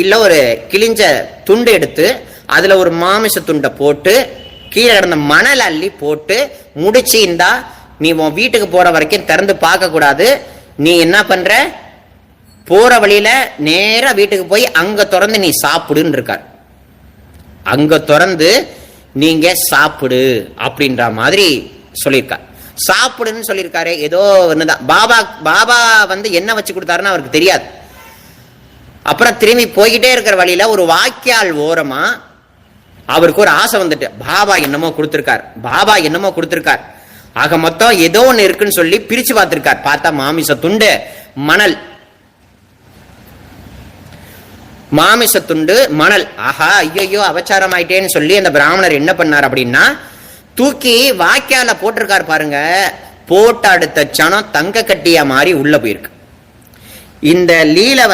இல்ல ஒரு கிழிஞ்ச துண்டு எடுத்து அதுல ஒரு மாமிச துண்டை போட்டு கீழே கிடந்த மணல் அள்ளி போட்டு முடிச்சு, இந்தா நீ உன் வீட்டுக்கு போற வரைக்கும் திறந்து பார்க்க கூடாது, நீ என்ன பண்ற, போற வழியில நேரா வீட்டுக்கு போய் அங்க திறந்து நீ சாப்பிடுன்னு இருக்கார். அங்க திறந்து நீங்க சாப்பிடு அப்படின்ற மாதிரி சொல்லியிருக்கார். சாப்பிடுன்னு சொல்லியிருக்காரு. ஏதோ ஒண்ணுதான். பாபா என்ன வச்சு கொடுத்தாருன்னு அவருக்கு தெரியாது. அப்புறம் திரும்பி போய்கிட்டே இருக்கிற வழியில ஒரு வாய்க்கால் ஓரமா அவருக்கு ஒரு ஆசை வந்துட்டு, பாபா என்னமோ கொடுத்திருக்கார், ஆக மொத்தம் ஏதோ ஒண்ணு இருக்குன்னு சொல்லி பிரிச்சு பார்த்திருக்கார். பார்த்தா மாமிச துண்டு, மணல், மாமிச துண்டு மணல். ஆஹா, ஐயோ அபச்சாரம் ஆயிட்டேன்னு சொல்லி அந்த பிராமணர் என்ன பண்ணார் அப்படின்னா, தூக்கி வாய்க்கால போட்டிருக்காரு பாருங்க. போட்ட அடுத்த சனம் தங்க கட்டியா மாதிரி உள்ள போயிருக்கு. இந்த லீலை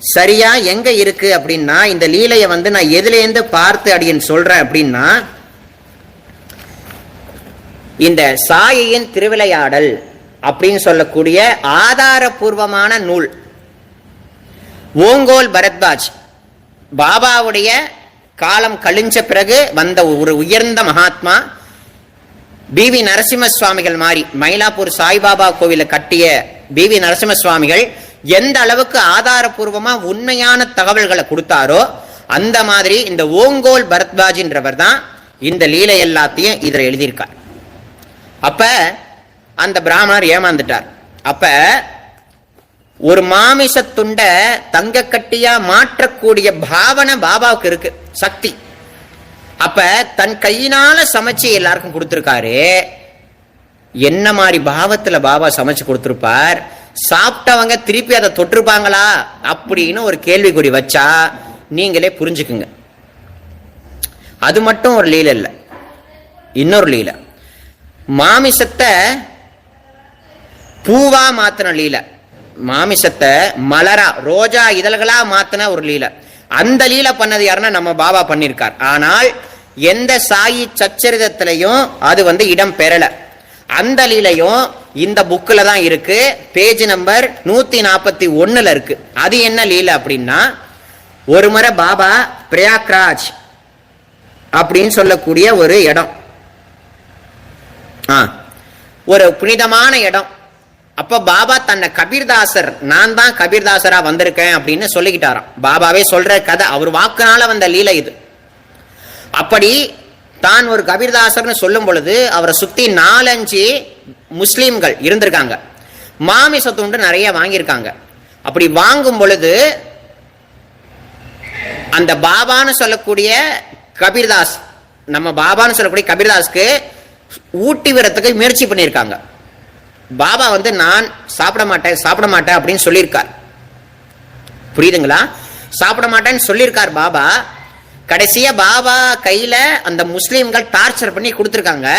சரியா எங்க இருக்கு அப்படின்னா, இந்த லீலையை நான் எதுல இருந்து பார்த்து அப்படின்னு சொல்றேன் அப்படின்னா, இந்த சாயின் திருவிளையாடல் அப்படின்னு சொல்லக்கூடிய ஆதாரபூர்வமான நூல். ஓங்கோல் பரத்வாஜ் பாபாவுடைய காலம் கழிஞ்ச பிறகு வந்த ஒரு உயர்ந்த மகாத்மா. பிவி நரசிம்ம சுவாமிகள் மாதிரி மயிலாப்பூர் சாய்பாபா கோவில கட்டிய பிவி நரசிம்ம சுவாமிகள் எந்த அளவுக்கு ஆதாரபூர்வமா உண்மையான தகவல்களை கொடுத்தாரோ அந்த மாதிரி இந்த ஓங்கோல் பரத்வாஜ்ன்றவர் தான் இந்த லீலை எல்லாத்தையும் இதில் எழுதியிருக்கார். அப்ப அந்த பிராமணர் ஏமாந்துட்டார். அப்ப ஒரு மாமிச துண்ட தங்க கட்டியா மாற்றக்கூடிய பாவனை பாபாவுக்கு இருக்கு, சக்தி. அப்ப தன் கையினால சமைச்சு எல்லாருக்கும் கொடுத்திருக்காரு. என்ன மாதிரி பாவத்துல பாபா சமைச்சு கொடுத்திருப்பார், சாப்பிட்டவங்க திருப்பி அதை தொட்டிருப்பாங்களா அப்படின்னு ஒரு கேள்விக்குறி வச்சா நீங்களே புரிஞ்சுக்குங்க. அது மட்டும் ஒரு லீலை இல்லை, இன்னொரு லீலை. மாமிசத்தை பூவா மாத்தின லீலை, மாமிசத்தை மலரா ரோஜா இதழ்களா மாத்தின ஒரு லீலை. அந்த லீலை பண்ணது யாருன்னா நம்ம பாபா பண்ணியிருக்கார். ஆனால் எந்த சாயி சச்சரிதத்திலையும் அது இடம் பெறல. அந்த லீலையும் இந்த புக்கில் தான் இருக்கு, பேஜ் நம்பர் 141 இருக்கு. அது என்ன லீலை அப்படின்னா, ஒரு முறை பாபா பிரயாக்ராஜ் அப்படின்னு சொல்லக்கூடிய ஒரு இடம், ஒரு புனிதமான இடம். அப்ப பாபா தன்னை கபீர்தாசர், நான் தான் கபீர்தாசரா வந்திருக்கேன் அப்படின்னு சொல்லிக்கிட்டாராம். பாபாவே சொல்ற கதை, அவர் வாக்குனால வந்த லீலை இது. அப்படி தான் ஒரு கபீர்தாசர்னு சொல்லும் பொழுது அவரை சுத்தி 4-5 முஸ்லீம்கள் இருந்திருக்காங்க. மாமிச துண்டு நிறைய வாங்கியிருக்காங்க. அப்படி வாங்கும் பொழுது அந்த பாபான்னு சொல்லக்கூடிய கபீர்தாஸ் நம்ம பாபான்னு சொல்லக்கூடிய கபீர்தாஸ்க்கு ஊட்டி வரத்துக்கு முயற்சி பண்ணியிருக்காங்க. பாபா வந்து நான் சாப்பிட மாட்டேன் அப்படின்னு சொல்லியிருக்கார். புரியுதுங்களா? சாப்பிட மாட்டேன்னு சொல்லியிருக்கார் பாபா. கடைசியா பாபா கையில அந்த முஸ்லீம்கள் டார்ச்சர் பண்ணி கொடுத்துருக்காங்க.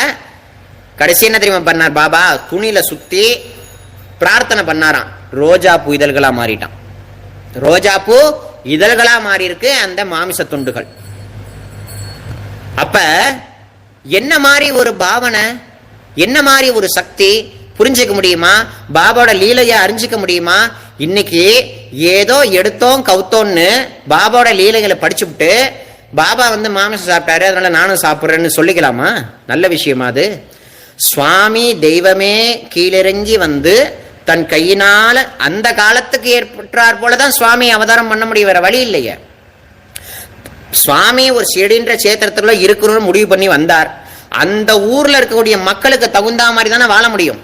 கடைசி என்ன தெரியுமா பண்ணார் பாபா? துணியில சுத்தி பிரார்த்தனை பண்ணாராம். ரோஜா பூ இதழ்களா மாறிட்டான். ரோஜா பூ இதழ்களா மாறி இருக்கு அந்த மாமிச துண்டுகள். அப்ப என்ன மாதிரி ஒரு பாவனை, என்ன மாதிரி ஒரு சக்தி புரிஞ்சுக்க முடியுமா? பாபாவோட லீலையை அறிஞ்சிக்க முடியுமா? இன்னைக்கு ஏதோ எடுத்தோம் கவுத்தோன்னு பாபாவோட லீலைகளை படிச்சுவிட்டு பாபா வந்து மாமிசம் சாப்பிட்டாரு அதனால நானும் சாப்பிட்றேன்னு சொல்லிக்கலாமா? நல்ல விஷயமா அது? சுவாமி தெய்வமே கீழிறங்கி வந்து தன் கையினால அந்த காலத்துக்கு ஏற்பட்டார் போலதான் சுவாமி அவதாரம் பண்ண முடியும், வேற வழி இல்லையே. சுவாமி ஒரு செடின்ற சேத்திரத்துல இருக்கணும்னு முடிவு பண்ணி வந்தார். அந்த ஊர்ல இருக்கக்கூடிய மக்களுக்கு தகுந்த மாதிரி தானே வாழ முடியும்.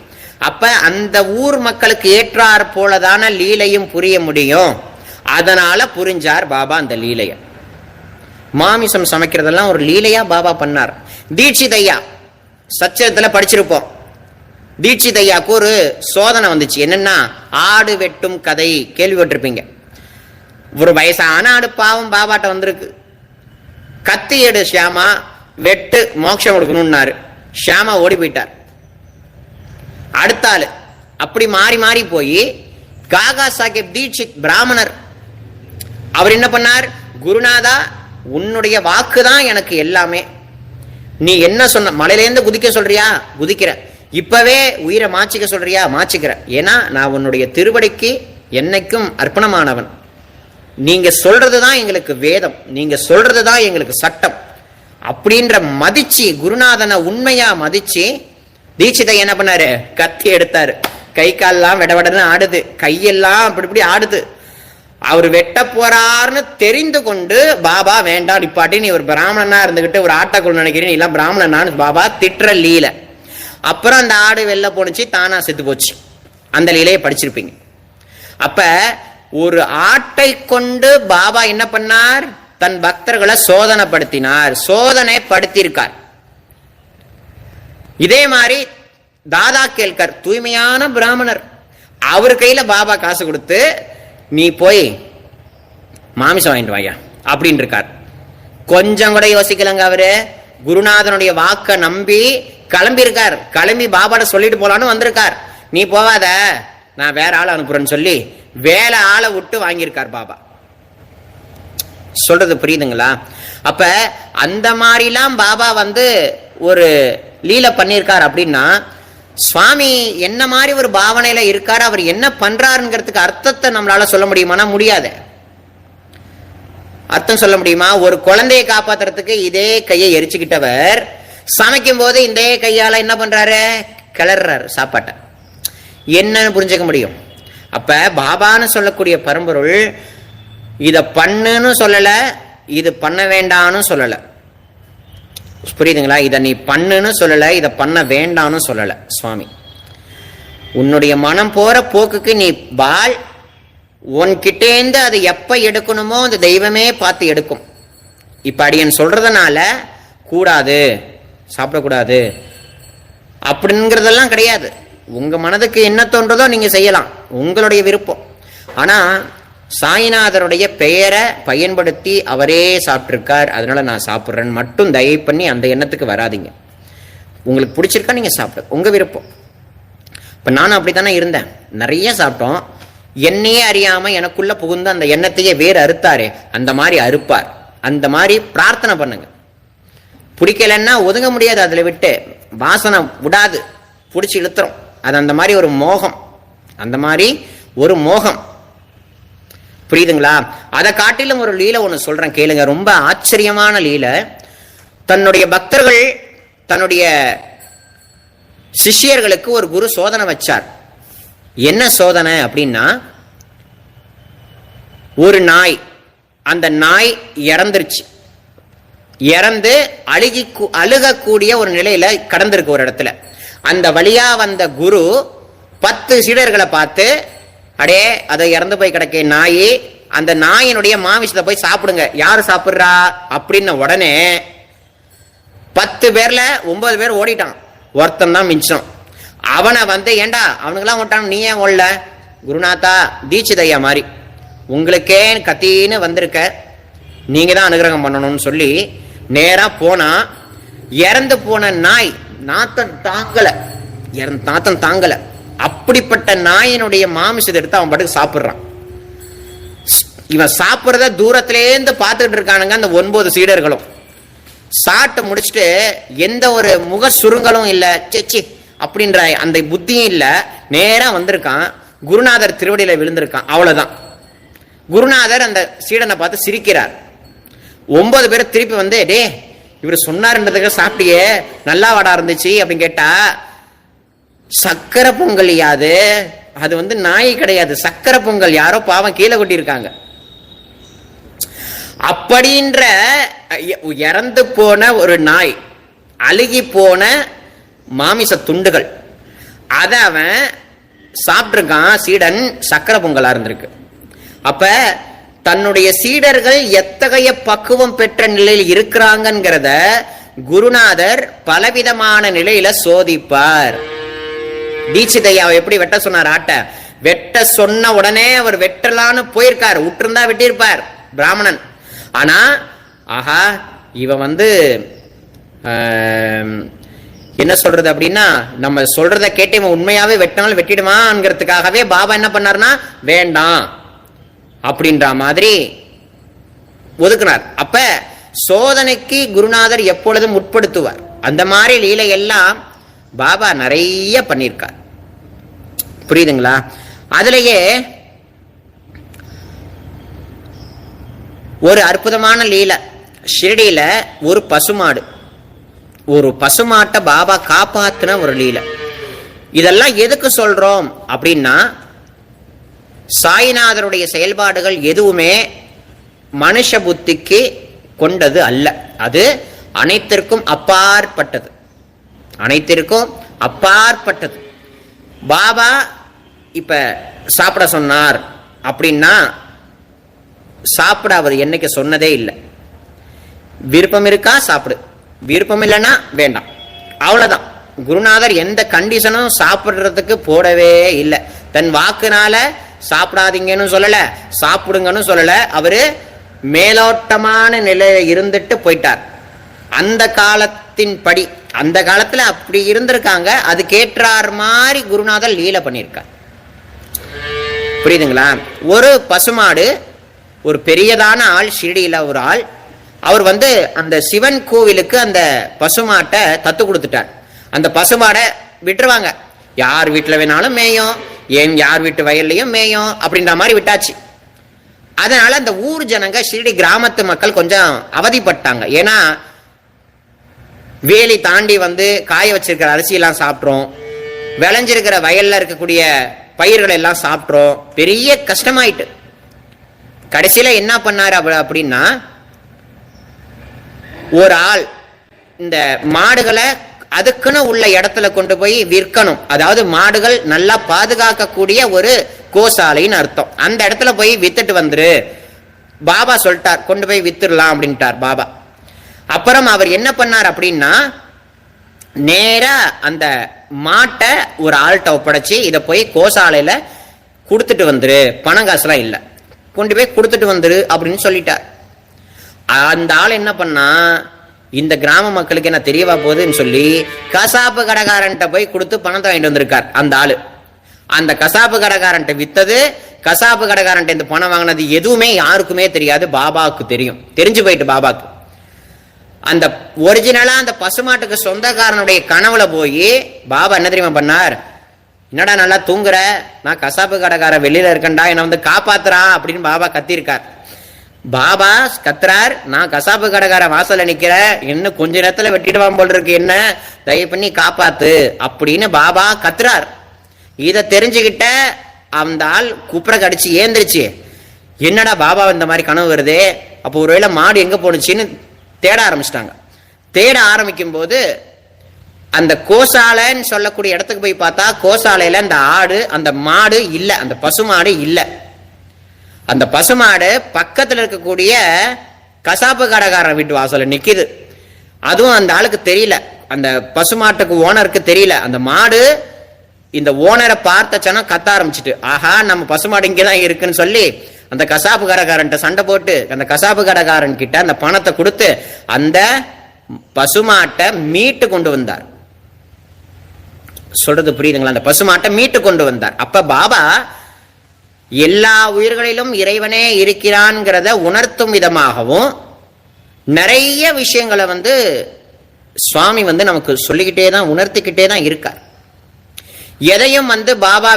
அப்ப அந்த ஊர் மக்களுக்கு ஏற்றார் போலதான லீலையும் புரிய முடியும். அதனால புரிஞ்சார் பாபா அந்த லீலைய. மாமிசம் சமைக்கிறதெல்லாம் ஒரு லீலையா பாபா பண்ணார். தீட்சிதையா சச்சரத்துல படிச்சிருப்போம். தீட்சிதையாக்கு ஒரு சோதனை வந்துச்சு. என்னன்னா ஆடு வெட்டும் கதை கேள்விப்பட்டிருப்பீங்க. ஒரு வயசான ஆடு பாவம் பாபாட்ட வந்திருக்கு. கத்தி எடு ஷியாமா, வெட்டு மோட்சம் கொடுக்கணும்னாரு. ஷியாமா ஓடி போயிட்டார். அடுத்த ஆளு அப்படி மாறி மாறி போய் காகா சாஹிப் தீட்சித் பிராமணர் அவர் என்ன பண்ணார்? குருநாதா உன்னுடைய வாக்குதான் எனக்கு எல்லாமே. நீ என்ன சொன்ன, மலையிலேருந்து குதிக்க சொல்றியா குதிக்கிற, இப்பவே உயிரை மாச்சிக்க சொல்றியா மாச்சிக்கிற. ஏன்னா நான் உன்னுடைய திருவடிக்கு என்னைக்கும் அர்ப்பணமானவன். நீங்க சொல்றதுதான் எங்களுக்கு வேதம், நீங்க சொல்றதுதான் எங்களுக்கு சட்டம் அப்படின்ற மதிச்சு குருநாதனை உண்மையா மதிச்சு தீட்சிதை என்ன பண்ணாரு? கத்தி எடுத்தாரு. கை கால்லாம் விடவிடன்னு ஆடுது, கையெல்லாம் அப்படி இப்படி ஆடுது. அவர் வெட்ட போறாருன்னு தெரிந்து கொண்டு பாபா வேண்டாம் நிப்பாட்டி, நீ ஒரு பிராமணனா இருந்துகிட்டு ஒரு ஆட்டக்குள் நினைக்கிறேன், நீ எல்லாம் பிராமணனான்னு பாபா திட்டுற லீலை. அப்புறம் அந்த ஆடு வெளில போனுச்சு, தானா செத்து போச்சு. அந்த லீலையை படிச்சிருப்பீங்க. அப்ப ஒரு ஆட்டை கொண்டு பாபா என்ன பண்ணார்? தன் பக்தர்களை சோதனைப்படுத்தினார், சோதனை படுத்தியிருக்கார். இதே மாதிரி தாதா கேல்கர் தூய்மையான பிராமணர், அவர் கையில பாபா காசு கொடுத்து நீ போய் மாமிசம் வாங்கிட்டு வாயா அப்படின்னு இருக்கார். கொஞ்சம் கூட யோசிக்கலங்க. அவரு குருநாதனுடைய வாக்க நம்பி கிளம்பி இருக்கார். கிளம்பி பாபாட சொல்லிட்டு போலான்னு வந்திருக்கார். நீ போவாத, நான் வேற ஆளை அனுப்புறேன்னு சொல்லி வேலை ஆளை விட்டு வாங்கியிருக்கார் பாபா. சொல்றது புரியுதுங்களா? அப்ப அந்த மாதிரிலாம் பாபா வந்து ஒரு லீலை பண்ணியிருக்கார். அப்படின்னா சுவாமி என்ன மாதிரி ஒரு பாவனையில இருக்காரு, அவர் என்ன பண்றாருங்கிறதுக்கு அர்த்தத்தை நம்மளால சொல்ல முடியுமானா முடியாது. அர்த்தம் சொல்ல முடியுமா? ஒரு குழந்தையை காப்பாத்துறதுக்கு இதே கையை எரிச்சுக்கிட்டவர் சமைக்கும் போது இந்த கையால என்ன பண்றாரு? கிளறாரு சாப்பாட்டை. என்னன்னு புரிஞ்சுக்க முடியும்? அப்ப பாபான்னு சொல்லக்கூடிய பரம்பொருள் இத பண்ணுன்னு சொல்லல, இது பண்ண வேண்டான்னு சொல்லல. புரியுதுங்களா? இதை நீ பண்ணுன்னு சொல்லல, இதை பண்ண வேண்டான்னு சொல்லல. சுவாமி உன்னுடைய மனம் போற போக்குக்கு நீ பால், உன்கிட்டேந்து அது எப்ப எடுக்கணுமோ அந்த தெய்வமே பார்த்து எடுக்கும். இப்ப அடியன் சொல்றதுனால கூடாது, சாப்பிடக்கூடாது அப்படிங்கிறதெல்லாம் கிடையாது. உங்க மனதுக்கு என்ன தோன்றதோ நீங்க செய்யலாம், உங்களுடைய விருப்பம். ஆனா சாய்நாதருடைய பெயரை பயன்படுத்தி அவரே சாப்பிட்டிருக்கார், அதனால நான் சாப்பிட்றேன்னு மட்டும் தயவு பண்ணி அந்த எண்ணத்துக்கு வராதிங்க. உங்களுக்கு பிடிச்சிருக்கா நீங்க சாப்பிடு, உங்க விருப்பம். இப்ப நானும் அப்படித்தானே இருந்தேன், நிறைய சாப்பிட்டோம். என்னையே அறியாம எனக்குள்ள புகுந்து அந்த எண்ணத்தையே வேறு அறுத்தாரே, அந்த மாதிரி அறுப்பார். அந்த மாதிரி பிரார்த்தனை பண்ணுங்க. பிடிக்கலன்னா ஒதுங்க முடியாது, அதுல விட்டு வாசனை விடாது, பிடிச்சி இழுத்துறோம். அது அந்த மாதிரி ஒரு மோகம், அந்த மாதிரி ஒரு மோகம். புரியுதுங்களா? அதை காட்டிலும் ஒரு லீலை ஒன்று சொல்றேன் கேளுங்க, ரொம்ப ஆச்சரியமான லீலை. தன்னுடைய பக்தர்கள் தன்னுடைய சிஷ்யர்களுக்கு ஒரு குரு சோதனை வச்சார். என்ன சோதனை அப்படின்னா, ஒரு நாய், அந்த நாய் இறந்துருச்சு. இறந்து அழுகக்கூடிய ஒரு நிலையில கடந்திருக்கு ஒரு இடத்துல. அந்த வழியா வந்த குரு 10 சீடர்களை பார்த்து, அடே அதை இறந்து போய் கிடக்க நாயி, அந்த நாயினுடைய மாமிசத்தை போய் சாப்பிடுங்க. யாரு சாப்பிடுறா அப்படின்னு உடனே 10 பேர்ல 9 பேர் ஓடிட்டான், ஒருத்தன் தான் மிச்சம். அவனை வந்து ஏண்டா அவனுக்கெல்லாம் ஓட்டான், நீ ஏன் ஓடல? குருநாதா தீட்சிதையா மாதிரி உங்களுக்கே கத்தின்னு வந்திருக்க, நீங்க தான் அனுகிரகம் பண்ணணும்னு சொல்லி நேரா போனா, இறந்து போன நாய் நாத்தம் தாங்கல, அப்படிப்பட்ட நாயினுடைய மாமிசத்தை எடுத்து அவன் பாட்டுக்கு சாப்பிடுறான். இவன் சாப்பிட்றத தூரத்திலேருந்து பார்த்துட்டு இருக்கானுங்க அந்த 9 சீடர்களும். சாப்பிட்டு முடிச்சுட்டு எந்த ஒரு முக சுருங்கலும் இல்லை, சேச்சி அப்படின்ற அந்த புத்தியும் இல்லை, நேரா வந்திருக்கான், குருநாதர் திருவடியில விழுந்திருக்கான். அவ்வளவுதான். குருநாதர் அந்த சீடனை பார்த்து சிரிக்கிறார். 9 பேர் திருப்பி வந்து, டே இவர் சொன்னார்ன்றதுக்கு சாப்பிட்டியே, நல்லா வாடா இருந்துச்சு அப்படின்னு கேட்டா, சக்கரை பொங்கல் யாது, அது வந்து நாய் கிடையாது, சக்கரை பொங்கல், யாரோ பாவம் கீழே கொட்டி இருக்காங்க. அப்படின்ற இறந்து போன ஒரு நாய், அழுகி போன மாமிச துண்டுகள், அத அவன் சாப்பிட்டிருக்கான். சீடன் சக்கரை பொங்கலா இருந்திருக்கு. அப்ப தன்னுடைய சீடர்கள் எத்தகைய பக்குவம் பெற்ற நிலையில் இருக்கிறாங்கிறத குருநாதர் பலவிதமான நிலையில சோதிப்பார். தீட்சிதையாவை எப்படி வெட்ட சொன்னார்? ஆட்ட வெட்ட சொன்ன உடனே அவர் வெட்டலான்னு போயிருக்கார், விட்டுருந்தா வெட்டியிருப்பார் பிராமணன். ஆனா ஆஹா, இவன் வந்து என்ன சொல்றது அப்படின்னா, நம்ம சொல்றத கேட்டு இவன் உண்மையாவே வெட்டினாலும் வெட்டிடுவான்ங்கிறதுக்காகவே பாபா என்ன பண்ணார்னா, வேண்டாம் அப்படின்ற மாதிரி ஒதுக்குனார். அப்ப சோதனைக்கு குருநாதர் எப்பொழுதும் உட்படுத்துவார். அந்த மாதிரி லீலை எல்லாம் பாபா நிறைய பண்ணியிருக்கார். புரியுதுங்களா? அதுலயே ஒரு அற்புதமான லீலை, ஷிரடியில ஒரு பசுமாட்டை பாபா காப்பாத்தின ஒரு லீலை. இதெல்லாம் எதுக்கு சொல்றோம் அப்படின்னா, சாய்நாதருடைய செயல்பாடுகள் எதுவுமே மனுஷ புத்திக்கு கொண்டது அல்ல, அது அனைத்திற்கும் அப்பாற்பட்டது. பாபா இப்ப சாப்பிட சொன்னார் அப்படின்னா சாப்பிட அவர் என்னைக்கு சொன்னதே இல்லை. விருப்பம் இருக்கா சாப்பிடு, விருப்பம் இல்லைன்னா வேண்டாம், அவ்வளவுதான். குருநாதர் எந்த கண்டிஷனும் சாப்பிடுறதுக்கு போடவே இல்லை. தன் வாக்குனால சாப்பிடாதீங்கன்னு சொல்லல, சாப்பிடுங்கன்னு சொல்லல. அவரு மேலோட்டமான நிலையில இருந்துட்டு போயிட்டார். அந்த காலத்தின் படி, அந்த காலத்துல அப்படி இருந்திருக்காங்க, அதுக்கேற்றார் மாதிரி குருநாதர் லீலை பண்ணியிருக்கார். புரியுதுங்களா? ஒரு பசுமாடு, ஒரு பெரியதான ஆள், ஷிரடியில ஒரு ஆள், அவர் வந்து அந்த சிவன் கோவிலுக்கு அந்த பசுமாட்டை தத்து கொடுத்துட்டார். அந்த பசுமாடை விட்டுருவாங்க, யார் வீட்டுல வேணாலும் மேயும், ஏன் யார் வீட்டு வயல்லையும் மேயும் அப்படின்ற மாதிரி விட்டாச்சு. அதனால அந்த ஊர் ஜனங்க, ஷிரடி கிராமத்து மக்கள் கொஞ்சம் அவதிப்பட்டாங்க. ஏன்னா வேலி தாண்டி வந்து காய வச்சிருக்கிற அரிசியெல்லாம் சாப்பிட்றோம், விளைஞ்சிருக்கிற வயல்ல இருக்கக்கூடிய பயிர்களை எல்லாம் சாப்பிட்றோம், பெரிய கஷ்டமாயிட்டு. கடைசியில என்ன பண்ணாரு அப்படின்னா, ஒரு ஆள் இந்த மாடுகளை அதுக்குன்னு உள்ள இடத்துல கொண்டு போய் விற்கணும். அதாவது மாடுகள் நல்லா பாதுகாக்கக்கூடிய ஒரு கோசாலைன்னு அர்த்தம். அந்த இடத்துல போய் வித்துட்டு வந்துரு பாபா சொல்லிட்டார், கொண்டு போய் வித்துடலாம் அப்படின்ட்டார் பாபா. அப்புறம் அவர் என்ன பண்ணார் அப்படின்னா, நேரா அந்த மாட்டை ஒரு ஆள்கிட்ட ஒப்படைச்சு, இதை போய் கோசாலையில கொடுத்துட்டு வந்துரு, பணம் காசுலாம் இல்லை, கொண்டு போய் கொடுத்துட்டு வந்துரு அப்படின்னு சொல்லிட்டார். அந்த ஆள் என்ன பண்ணா, இந்த கிராம மக்களுக்கு என்ன தெரியவா போகுதுன்னு சொல்லி கசாப்பு கடைக்காரன்ட்ட போய் கொடுத்து பணத்தை வாங்கிட்டு வந்திருக்கார். அந்த ஆளு அந்த கசாப்பு கடைக்காரன்ட்ட வித்தது, கசாப்பு கடைக்காரன்ட்ட இந்த பணம் வாங்கினது எதுவுமே யாருக்குமே தெரியாது, பாபாவுக்கு தெரியும். தெரிஞ்சு போயிட்டு பாபாக்கு. அந்த ஒரிஜினலா அந்த பசுமாட்டுக்கு சொந்தக்காரனுடைய கனவுல போய் பாபா என்ன தெரியுமா பண்ணார், என்னடா நல்லா தூங்குற, நான் கசாப்பு கடைக்காரன் வெளியில இருக்கேன்டா, என்னை வந்து காப்பாத்துறான் அப்படின்னு பாபா கத்திருக்கார். பாபா கத்துறார், நான் கசாப்பு கடைக்கார வாசல்ல நிக்கிறேன், இன்னும் கொஞ்ச நேரத்துல வெட்டிடுவான் போல் இருக்கு, என்ன தயவு பண்ணி காப்பாத்து அப்படின்னு பாபா கத்துறார். இதை தெரிஞ்சுக்கிட்ட அந்த ஆள் குப்புற கடிச்சு ஏந்திரிச்சு, என்னடா பாபா இந்த மாதிரி கனவு வருது, அப்போ ஒருவேளை மாடு எங்க போனுச்சுன்னு தேட ஆரம்பிச்சிட்டாங்க. தேட ஆரம்பிக்கும் போது அந்த கோசாலைன்னு சொல்லக்கூடிய இடத்துக்கு போய் பார்த்தா, கோசாலையில அந்த ஆடு, அந்த மாடு இல்ல, அந்த பசுமாடு இல்ல. அந்த பசுமாடு பக்கத்தில் இருக்கக்கூடிய கசாப்பு கடைக்காரன் வீட்டு வாசல்ல நிக்குது. அதுவும் அந்த ஆளுக்கு தெரியல, அந்த பசுமாட்டுக்கு ஓனருக்கு தெரியல. அந்த மாடு இந்த ஓனரை பார்த்தச்சனா கத்த ஆரம்பிச்சுட்டு, ஆஹா நம்ம பசுமாடு இங்கதான் இருக்குன்னு சொல்லி அந்த கசாப்பு கடைக்காரன்ட்ட சண்டை போட்டு அந்த கசாப்பு கடைக்காரன் கிட்ட அந்த பணத்தை கொடுத்து அந்த பசுமாட்டை மீட்டு கொண்டு வந்தார். சொல்றது புரியுதுங்களா? அந்த பசுமாட்டை மீட்டு கொண்டு வந்தார். அப்ப பாபா எல்லா உயிர்களிலும் இறைவனே இருக்கிறான்ங்கிறத உணர்த்தும் விதமாகவும் நிறைய விஷயங்களை சுவாமி நமக்கு சொல்லிக்கிட்டே தான், உணர்த்திக்கிட்டே தான் இருக்கார். எதையும் பாபா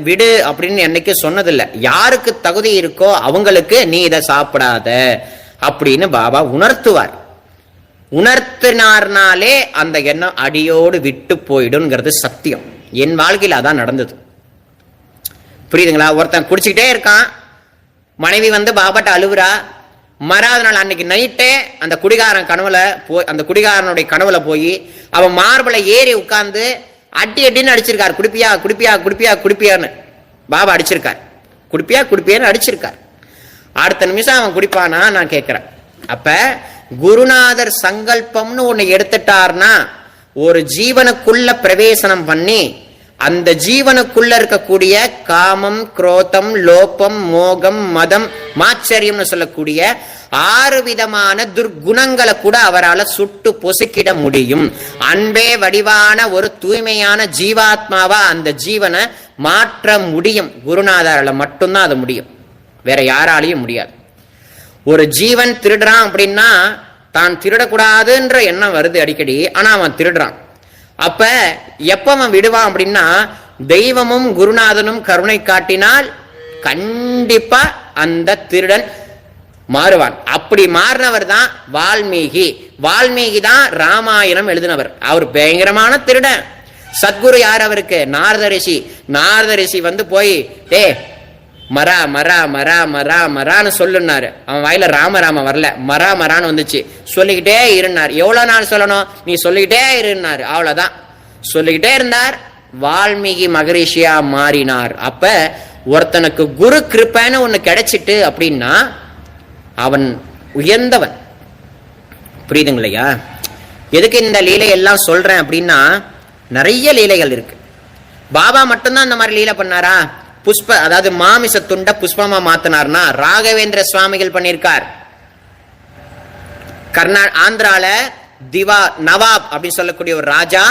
விடு அப்படின்னு என்னைக்கு சொன்னதில்லை. யாருக்கு தகுதி இருக்கோ அவங்களுக்கு நீ இதை சாப்பிடாத அப்படின்னு பாபா உணர்த்துவார். உணர்த்தினார்னாலே அந்த எண்ணம் அடியோடு விட்டு போயிடும்ங்கிறது சத்தியம். என் வாழ்க்கையில் அதான் நடந்தது. புரியுதுங்களா? ஒருத்தன் குடிச்சுக்கிட்டே இருக்கான், மனைவி பாபாட்ட அழுவுறா. மறாத நாள் அன்னைக்கு நைட்டே அந்த குடிகாரன் கனவுல போய், அந்த குடிகாரனுடைய கனவுல போய் அவன் மார்பல ஏறி உட்கார்ந்து அடி அடின்னு அடிச்சிருக்கார். குடிப்பியா குடிப்பியா குடிப்பியா குடிப்பியான்னு பாபா அடிச்சிருக்கார். குடிப்பியா குடிப்பியான்னு அடிச்சிருக்கார். அடுத்த நிமிஷம் அவன் குடிப்பானா நான் கேட்கிறேன். அப்ப குருநாதர் சங்கல்பம்னு ஒண்ணு எடுத்துட்டார்னா ஒரு ஜீவனுக்குள்ள பிரவேசனம் பண்ணி அந்த ஜீவனுக்குள்ள இருக்கக்கூடிய காமம், குரோதம், லோபம், மோகம், மதம், மாச்சரியம்னு சொல்லக்கூடிய 6 விதமான துர்குணங்களை கூட அவரால் சுட்டு பொசுக்கிட முடியும். அன்பே வடிவான ஒரு தூய்மையான ஜீவாத்மாவா அந்த ஜீவனை மாற்ற முடியும். குருநாதரால மட்டும்தான் அது முடியும், வேற யாராலையும் முடியாது. ஒரு ஜீவன் திருடுறான் அப்படின்னா தான் திருடக்கூடாதுன்ற எண்ணம் வருது அடிக்கடி, ஆனா அவன் திருடுறான். அப்ப எப்ப அவன் விடுவான் அப்படின்னா தெய்வமும் குருநாதனும் கருணை காட்டினால் கண்டிப்பா அந்த திருடன் மாறுவான். அப்படி மாறினவர் தான் வால்மீகி. வால்மீகி தான் ராமாயணம் எழுதினவர். அவர் பயங்கரமான திருடன். சத்குரு யார் அவருக்கு? நாரத ரிஷி. நாரத ரிஷி போய் டே மரா மரா மரா மரா மரான்னு சொல்லுனாரு. அவன் வாயில ராமராம வரல, மரா மரான்னு வந்துச்சு. சொல்லிக்கிட்டே இருந்தார். எவ்வளவு நாள் சொல்லணும்? நீ சொல்லிக்கிட்டே இருந்தார். அவ்வளவுதான், சொல்லிக்கிட்டே இருந்தார். வால்மீகி மகரிஷியா மாறினார். அப்ப ஒருத்தனுக்கு குரு கிருப்பைன்னு ஒண்ணு கிடைச்சிட்டு அப்படின்னா அவன் உயர்ந்தவன். புரியுதுங்களையா? எதுக்கு இந்த லீலை எல்லாம் சொல்றேன் அப்படின்னா நிறைய லீலைகள் இருக்கு. பாபா மட்டும்தான் அந்த மாதிரி லீலை பண்ணாரா? புஷ்ப, அதாவது மாமிச துண்ட புஷ்பமா மாத்தினார்னா ராகவேந்திர சுவாமிகள் பண்ணியிருக்கார். ஆந்திரால நவாப் அப்படின்னு சொல்லக்கூடிய ஒரு ராஜா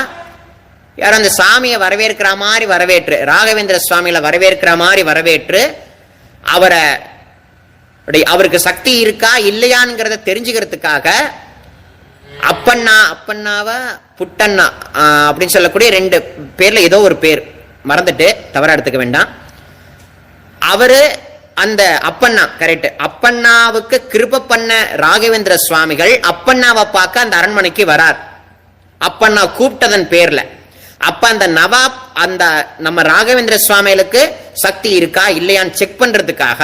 யாரும் அந்த சாமியை வரவேற்கிற மாதிரி வரவேற்று, ராகவேந்திர சுவாமிகளை வரவேற்கிற மாதிரி வரவேற்று அவருக்கு சக்தி இருக்கா இல்லையாங்கிறத தெரிஞ்சுக்கிறதுக்காக அப்பண்ணாவ புட்டண்ணா அப்படின்னு சொல்லக்கூடிய 2 பேர்ல ஏதோ ஒரு பேர் மறந்துட்டு தவறா எடுத்துக்க வேண்டாம். அவரு அந்த அப்பண்ணா கரெக்ட், அப்பண்ணாவுக்கு கிருப பண்ண ராகவேந்திர சுவாமிகள் அப்பண்ணாவை பார்க்க அந்த அரண்மனைக்கு வரார். அப்பண்ணா கூப்பிட்டதன் பேர்ல. அப்ப அந்த நவாப் அந்த நம்ம ராகவேந்திர சுவாமிகளுக்கு சக்தி இருக்கா இல்லையான்னு செக் பண்றதுக்காக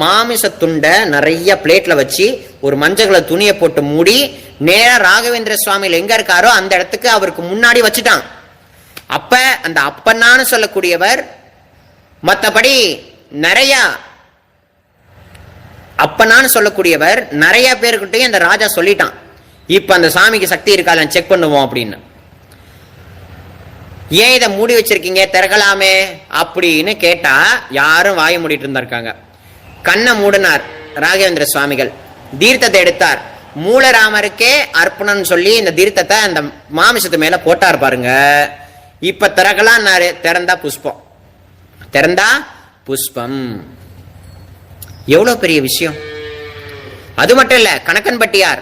மாமிச துண்டை நிறைய பிளேட்ல வச்சு ஒரு மஞ்சள் துணியை போட்டு மூடி நேரா ராகவேந்திர சுவாமிகள் எங்க இருக்காரோ அந்த இடத்துக்கு அவருக்கு முன்னாடி வச்சுட்டான். அப்ப அந்த அப்பண்ணான்னு சொல்லக்கூடியவர் மற்றபடி நிறைய அப்பனான்னு சொல்லக்கூடியவர் நிறைய பேருக்கிட்டையும் அந்த ராஜா சொல்லிட்டான், இப்ப அந்த சாமிக்கு சக்தி இருக்கால செக் பண்ணுவோம் அப்படின்னு. ஏன் இதை மூடி வச்சிருக்கீங்க, திறக்கலாமே அப்படின்னு கேட்டா யாரும் வாய மூடிட்டு இருந்தாருக்காங்க. கண்ணை மூடினார் ராகவேந்திர சுவாமிகள், தீர்த்தத்தை எடுத்தார். மூலராமருக்கே அர்ப்பணம் சொல்லி இந்த தீர்த்தத்தை அந்த மாமிசத்து மேல போட்டார் பாருங்க. இப்ப திறக்கலான்னாரு, திறந்தா புஷ்பம், திறந்தா புஷ்பம். எவ்வளவு பெரிய விஷயம். அது மட்டும் இல்ல, கணக்கன்பட்டியார்,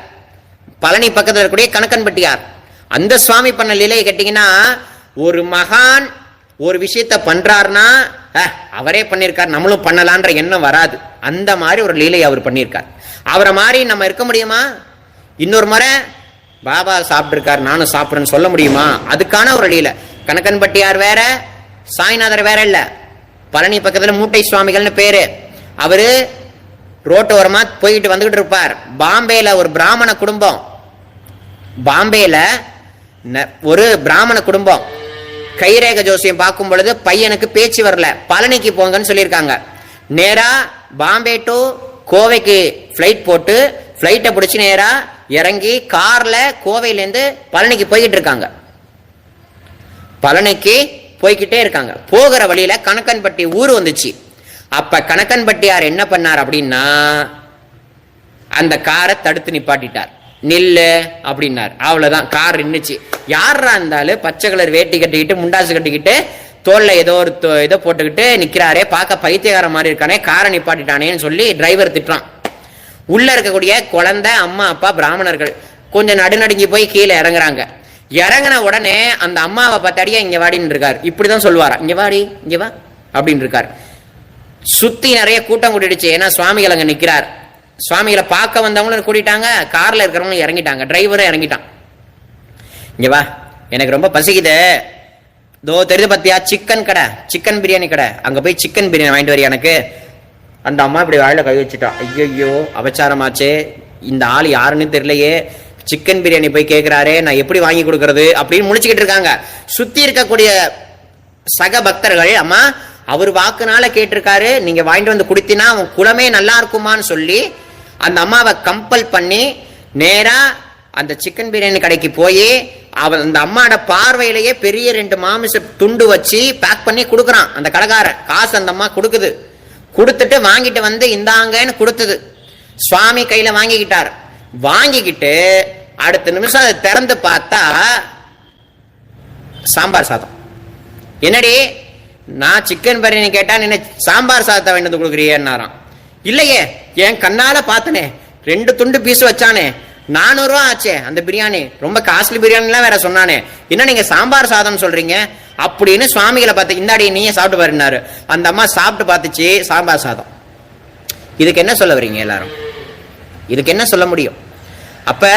பழனி பக்கத்தில் இருக்கக்கூடிய கணக்கன்பட்டியார், அந்த சுவாமி பண்ண லீலையை கேட்டீங்கன்னா ஒரு மகான் ஒரு விஷயத்த பண்றாருன்னா அவரே பண்ணியிருக்கார் நம்மளும் பண்ணலான்ற எண்ணம் வராது. அந்த மாதிரி ஒரு லீலை அவர் பண்ணியிருக்கார். அவரை மாதிரி நம்ம இருக்க முடியுமா? இன்னொரு முறை பாபா சாப்பிட்டுருக்கார் நானும் சாப்பிட்றேன்னு சொல்ல முடியுமா? அதுக்கான ஒரு லீலை. கணக்கன்பட்டியார் வேற, சாய்நாதர் வேற இல்ல. பழனி பக்கத்துல மூட்டை சுவாமிகள்னு பேரு. அவரு ரோட்டு ஓரமா போயிட்டு வந்துகிட்டு இருப்பார். பாம்பேல ஒரு பிராமண குடும்பம், பாம்பேல ஒரு பிராமண குடும்பம் கைரேக ஜோசியம் பார்க்கும் பொழுது பையனுக்கு பேச்சு வரல, பழனிக்கு போங்கன்னு சொல்லியிருக்காங்க. நேரா பாம்பே டு கோவைக்கு ஃபிளைட் போட்டு ஃப்ளைட்டை பிடிச்சி நேரா இறங்கி கார்ல கோவையிலேருந்து பழனிக்கு போய்கிட்டு இருக்காங்க. பழனிக்கு போய்கிட்டே இருக்காங்க. போகிற வழியில கணக்கன்பட்டி ஊர் வந்துச்சு. அப்ப கணக்கன்பட்டியார் என்ன பண்ணார் அப்படின்னா, அந்த காரை தடுத்து நிப்பாட்டிட்டார். நில்லு அப்படின்னார். அவ்வளவுதான், கார் நின்னுச்சு. யாரா இருந்தாலும் பச்சை கலர் வேட்டி கட்டிக்கிட்டு முண்டாசு கட்டிக்கிட்டு தோல்ல ஏதோ ஒரு இதை போட்டுக்கிட்டு நிக்கிறாரே, பார்க்க பைத்தியக்கார மாதிரி இருக்கானே, காரை நிப்பாட்டிட்டானேன்னு சொல்லி டிரைவர் திட்டுறான். உள்ள இருக்கக்கூடிய குழந்தை, அம்மா, அப்பா, பிராமணர்கள் கொஞ்சம் நடுநடுங்கி போய் கீழே இறங்குறாங்க. இறங்கின உடனே அந்த அம்மாவை பார்த்தாடியா இங்க வாடின்னு இருக்காரு. இப்படிதான் சொல்லுவாரா, இங்க வாடி இங்க வா அப்படின்னு இருக்காரு. சுத்தி நிறைய கூட்டம் கூட்டிடுச்சு. ஏன்னா சுவாமிகள் அங்க நிக்கிறார். சுவாமிகளை பார்க்க வந்தவங்களும் கூட்டிட்டாங்க, கார்ல இருக்கிறவங்களும் இறங்கிட்டாங்க, டிரைவரும் இறங்கிட்டான். இங்க வா, எனக்கு ரொம்ப பசிக்குது, தோ தெரியுது பத்தியா சிக்கன் கடை, சிக்கன் பிரியாணி கடை, அங்க போய் சிக்கன் பிரியாணி வாங்கிட்டு வரியா எனக்கு. அந்த அம்மா இப்படி வாயில கை வச்சுட்டா. ஐயோ அபச்சாரமாச்சே, இந்த ஆள் யாருன்னு தெரியலையே, சிக்கன் பிரியாணி போய் கேட்கிறாரே, நான் எப்படி வாங்கி கொடுக்கறது அப்படின்னு முடிச்சுக்கிட்டு இருக்காங்க. சுத்தி இருக்கக்கூடிய சக பக்தர்கள், அம்மா அவர் வாக்குனால கேட்டிருக்காரு, நீங்க வாங்கிட்டு வந்து குடித்தினா அவன் குலமே நல்லா இருக்குமான்னு சொல்லி அந்த அம்மாவை கம்பல் பண்ணி நேரா அந்த சிக்கன் பிரியாணி கடைக்கு போய் அந்த அம்மாவோட பார்வையிலேயே பெரிய 2 மாமிச துண்டு வச்சு பேக் பண்ணி கொடுக்குறான் அந்த கடைக்காரன். காசு அந்த அம்மா கொடுக்குது. கொடுத்துட்டு வாங்கிட்டு வந்து இந்தாங்கன்னு கொடுத்தது. சுவாமி கையில வாங்கிக்கிட்டார். வாங்கிக்கிட்டு அடுத்த நிமிஷம் அதை திறந்து பார்த்தா சாம்பார் சாதம். என்னடி நான் சிக்கன் பிரியாணி கேட்டா நீ சாம்பார் சாதத்தை வாங்கிட்டு வந்து கொடுக்குறியன்னாராம். இல்லையே, என் கண்ணால பார்த்தனே, 2 துண்டு பீஸ் வச்சானே, 400 ரூபா ஆச்சே அந்த பிரியாணி, ரொம்ப காஸ்ட்லி பிரியாணிலாம் வேற சொன்னானே, என்ன நீங்க சாம்பார் சாதம் சொல்றீங்க அப்படின்னு சுவாமிகளை பார்த்து, இந்தாடி நீயே சாப்பிட்டு பாருன்னாரு. அந்த அம்மா சாப்பிட்டு பார்த்துச்சு, சாம்பார் சாதம். இதுக்கு என்ன சொல்ல வரீங்க எல்லாரும்? இதுக்கு என்ன சொல்ல முடியும்? அப்ப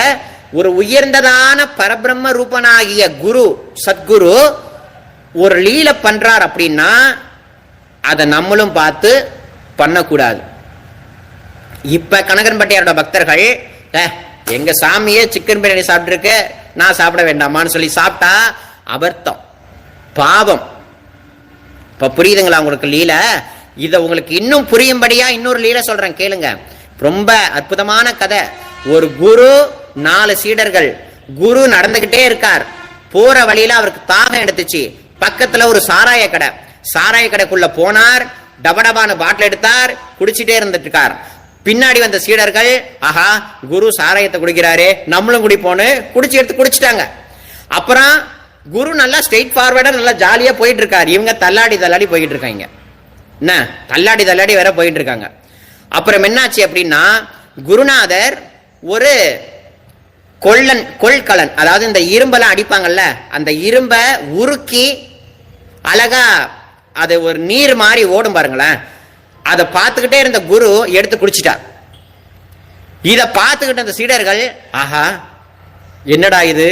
ஒரு உயர்ந்ததான பரபிரம்ம ரூபனாகிய குரு, சத்குரு ஒரு லீல பண்றார் அப்படின்னா அதை நம்மளும் பார்த்து பண்ணக்கூடாது. இப்ப கனகன்பட்டியாரோட பக்தர்கள், எங்க சாமியே சிக்கன் பிரியாணி சாப்பிட்டு இருக்கு, நான் சாப்பிட வேண்டாமான்னு சொல்லி சாப்பிட்டா அபர்த்தம், பாவம். இப்ப புரியுதுங்களா உங்களுக்கு லீல? இத உங்களுக்கு இன்னும் புரியும்படியா இன்னொரு லீல சொல்றேன், கேளுங்க. ரொம்ப அற்புதமான கதை. ஒரு குரு, 4 சீடர்கள். குரு நடந்துகிட்டே இருக்கார். போற வழியில அவருக்கு தாகம் எடுத்துச்சு. பக்கத்துல ஒரு சாராய கடை. சாராய கடைக்குள்ள போனார். டபடபான பாட்டில் எடுத்தார், குடிச்சிட்டே இருந்துட்டு இருக்கார். பின்னாடி வந்த சீடர்கள், ஆஹா குரு சாராயத்தை குடிக்கிறாரு, நம்மளும் குடிப்போன்னு குடிச்சு எடுத்து குடிச்சிட்டாங்க. அப்புறம் குரு நல்லா ஸ்ட்ரெயிட் ஃபார்வர்டா நல்லா ஜாலியா போயிட்டு இருக்காரு. இவங்க தள்ளாடி தள்ளாடி போயிட்டு இருக்காங்க. என்ன தள்ளாடி தள்ளாடி வேற போயிட்டு இருக்காங்க. அப்புறம் என்னாச்சு அப்படின்னா, குருநாதர் ஒரு கொள்கலன், அதாவது இந்த இரும்பெல்லாம் அடிப்பாங்கல்ல, அந்த இரும்ப உருக்கி அழகா அது ஒரு நீர் மாதிரி ஓடும் பாருங்களேன், அதை பார்த்துக்கிட்டே இருந்த குரு எடுத்து குடிச்சிட்டார். இதை பார்த்துக்கிட்ட அந்த சீடர்கள், ஆஹா என்னடா இது,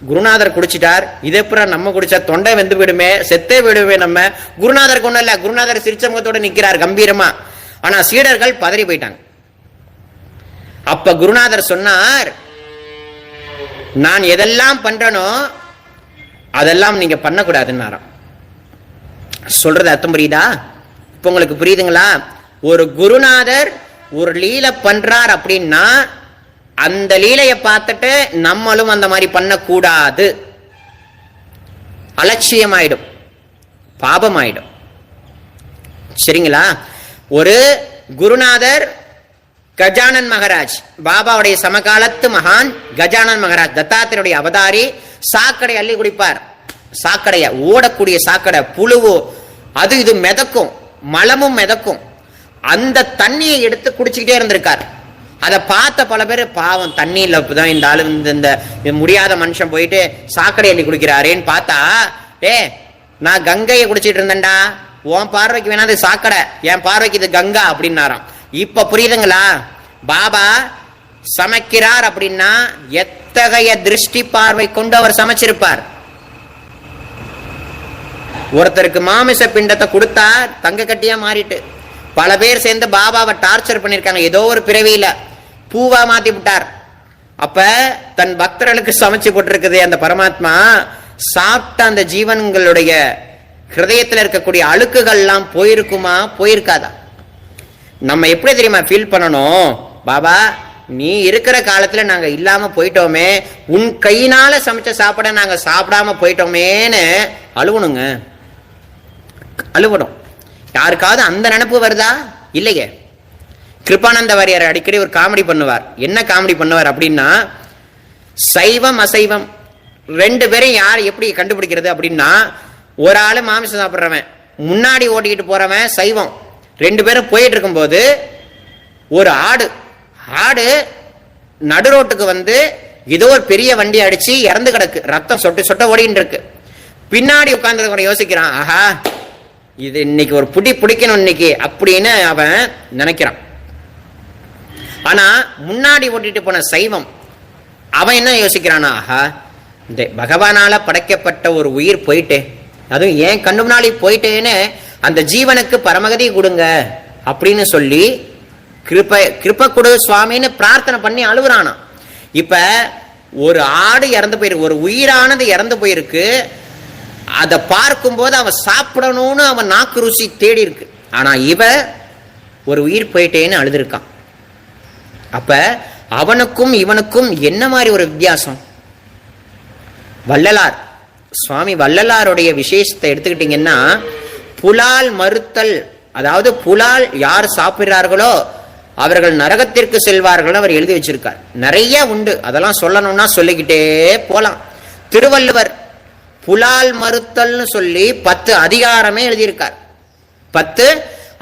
குருநாதர் குடிச்சிட்டார், இதே அப்புறம் நம்ம குடிச்சா தொண்டை வெந்து விடுமே, செத்தே விடுமே நம்ம. குருநாதருக்கு ஒண்ணும் இல்ல, குருநாதர் சிரிச்ச முகத்தோட நிக்கிறார் கம்பீரமா. ஆனா சீடர்கள் பதறி போயிட்டாங்க. அப்ப குருநாதர் சொன்னார், நான் எதெல்லாம் பண்றனோ அதெல்லாம் நீங்க பண்ணக்கூடாதுன்னாராம். சொல்றது அர்த்தம் புரியுதா? இப்ப உங்களுக்கு புரியுதுங்களா? ஒரு குருநாதர் ஒரு லீலை பண்றார் அப்படின்னா அந்த லீலையை பார்த்துட்டு நம்மளும் அந்த மாதிரி பண்ணக்கூடாது. அலட்சியமாயிடும், பாபமாயிடும். சரிங்களா? ஒரு குருநாதர் கஜானன் மகாராஜ், பாபாவுடைய சமகாலத்து மகான் கஜானன் மகாராஜ், தத்தாத்திரனுடைய அவதாரி, சாக்கடை அள்ளி குடிப்பார். சாக்கடைய, ஓடக்கூடிய சாக்கடை, புழுவு அது இது மிதக்கும், மலமும் மிதக்கும். அந்த தண்ணியை எடுத்து குடிச்சுக்கிட்டே இருந்திருக்கார். அதை பார்த்த பல பேர், பாவம் தண்ணியில் தான் இந்த ஆளு, இந்த முடியாத மனுஷன் போயிட்டு சாக்கடை அள்ளி குடிக்கிறாரேன்னு பார்த்தா, நான் கங்கையை குடிச்சிட்டு இருந்தேன்டா, உன் பார்வைக்கு வேணா அது சாக்கடை, என் பார்வைக்கு இது கங்கா அப்படின்னாராம். இப்ப புரியுதுங்களா? பாபா சமைக்கிறார் அப்படின்னா எத்தகைய திருஷ்டி பார்வை கொண்டு அவர் சமைச்சிருப்பார். ஒருத்தருக்கு மாமிச பிண்டத்தை கொடுத்தா தங்க கட்டியா மாறிட்டு, பல பேர் சேர்ந்து பாபாவை டார்ச்சர் பண்ணிருக்காங்க. ஏதோ ஒரு பிறவியில பூவா மாத்தி விட்டார். அப்ப தன் பக்தர்களுக்கு சமைச்சு போட்டிருக்குது அந்த பரமாத்மா. சாப்பிட்ட அந்த ஜீவன்களுடைய ஹிருதயத்தில் இருக்கக்கூடிய அழுக்குகள் எல்லாம் போயிருக்குமா, போயிருக்காதா? நம்ம எப்படி தெரியுமா ஃபீல் பண்ணணும்? பாபா நீ இருக்கிற காலத்துல நாங்க இல்லாம போயிட்டோமே, உன் கையினால சமைச்ச சாப்பாட நாங்க சாப்பிடாம போயிட்டோமேன்னு அழுவணுங்க. அழுவணும். யாருக்காவது அந்த நினைப்பு வருதா? இல்லையே. கிருபானந்த வாரியார் அடிக்கடி ஒரு காமெடி பண்ணுவார். என்ன காமெடி பண்ணுவார் அப்படின்னா, சைவம் அசைவம் ரெண்டு பேரும் யார் எப்படி கண்டுபிடிக்கிறது அப்படின்னா, ஒரு ஆளு மாமிசம் சாப்பிட்றவன், முன்னாடி ஓட்டிக்கிட்டு போறவன் சைவம். ரெண்டு பேரும் போயிட்டு இருக்கும்போது ஒரு ஆடு நடு ரோட்டுக்கு வந்து ஏதோ ஒரு பெரிய வண்டி அடிச்சு இறந்து கிடக்கு, ரத்தம் சொட்டு சொட்ட ஓடிட்டு இருக்கு. பின்னாடி உட்கார்ந்து யோசிக்கிறான், ஆஹா இது இன்னைக்கு ஒரு பிடிக்கணும் இன்னைக்கு அப்படின்னு அவன் நினைக்கிறான். ஆனா முன்னாடி ஓட்டிட்டு போன சைவம் அவன் என்ன யோசிக்கிறானா, ஆஹா இந்த பகவானால படைக்கப்பட்ட ஒரு உயிர் போயிட்டே, அதுவும் ஏன் கண்ணு முன்னாடி போயிட்டேன்னு அந்த ஜீவனுக்கு பரமகதி கொடுங்க அப்படின்னு சொல்லி கிருப கொடு சுவாமின்னு பிரார்த்தனை பண்ணி அழுகுறானா. இப்ப ஒரு ஆடு இறந்து போயிருக்கு, ஒரு உயிரானது இறந்து போயிருக்கு. அதை பார்க்கும் போது அவன் சாப்பிடணும்னு அவன் நாக்கு ருசி தேடி இருக்கு. ஆனா இவ ஒரு உயிர் போயிட்டேன்னு அழுதுருக்கான். அப்ப அவனுக்கும் இவனுக்கும் என்ன மாதிரி ஒரு வித்தியாசம்? வள்ளலார் சுவாமி வள்ளலாருடைய விசேஷத்தை எடுத்துக்கிட்டீங்கன்னா, புலால் மறுத்தல், அதாவது புலால் யார் சாப்பிடுறார்களோ அவர்கள் நரகத்திற்கு செல்வார்கள் அவர் எழுதி வச்சிருக்கார். நிறைய உண்டு, அதெல்லாம் சொல்லணும்னா சொல்லிக்கிட்டே போலாம். திருவள்ளுவர் புலால் மறுத்தல்னு சொல்லி 10 அதிகாரமே எழுதியிருக்கார். 10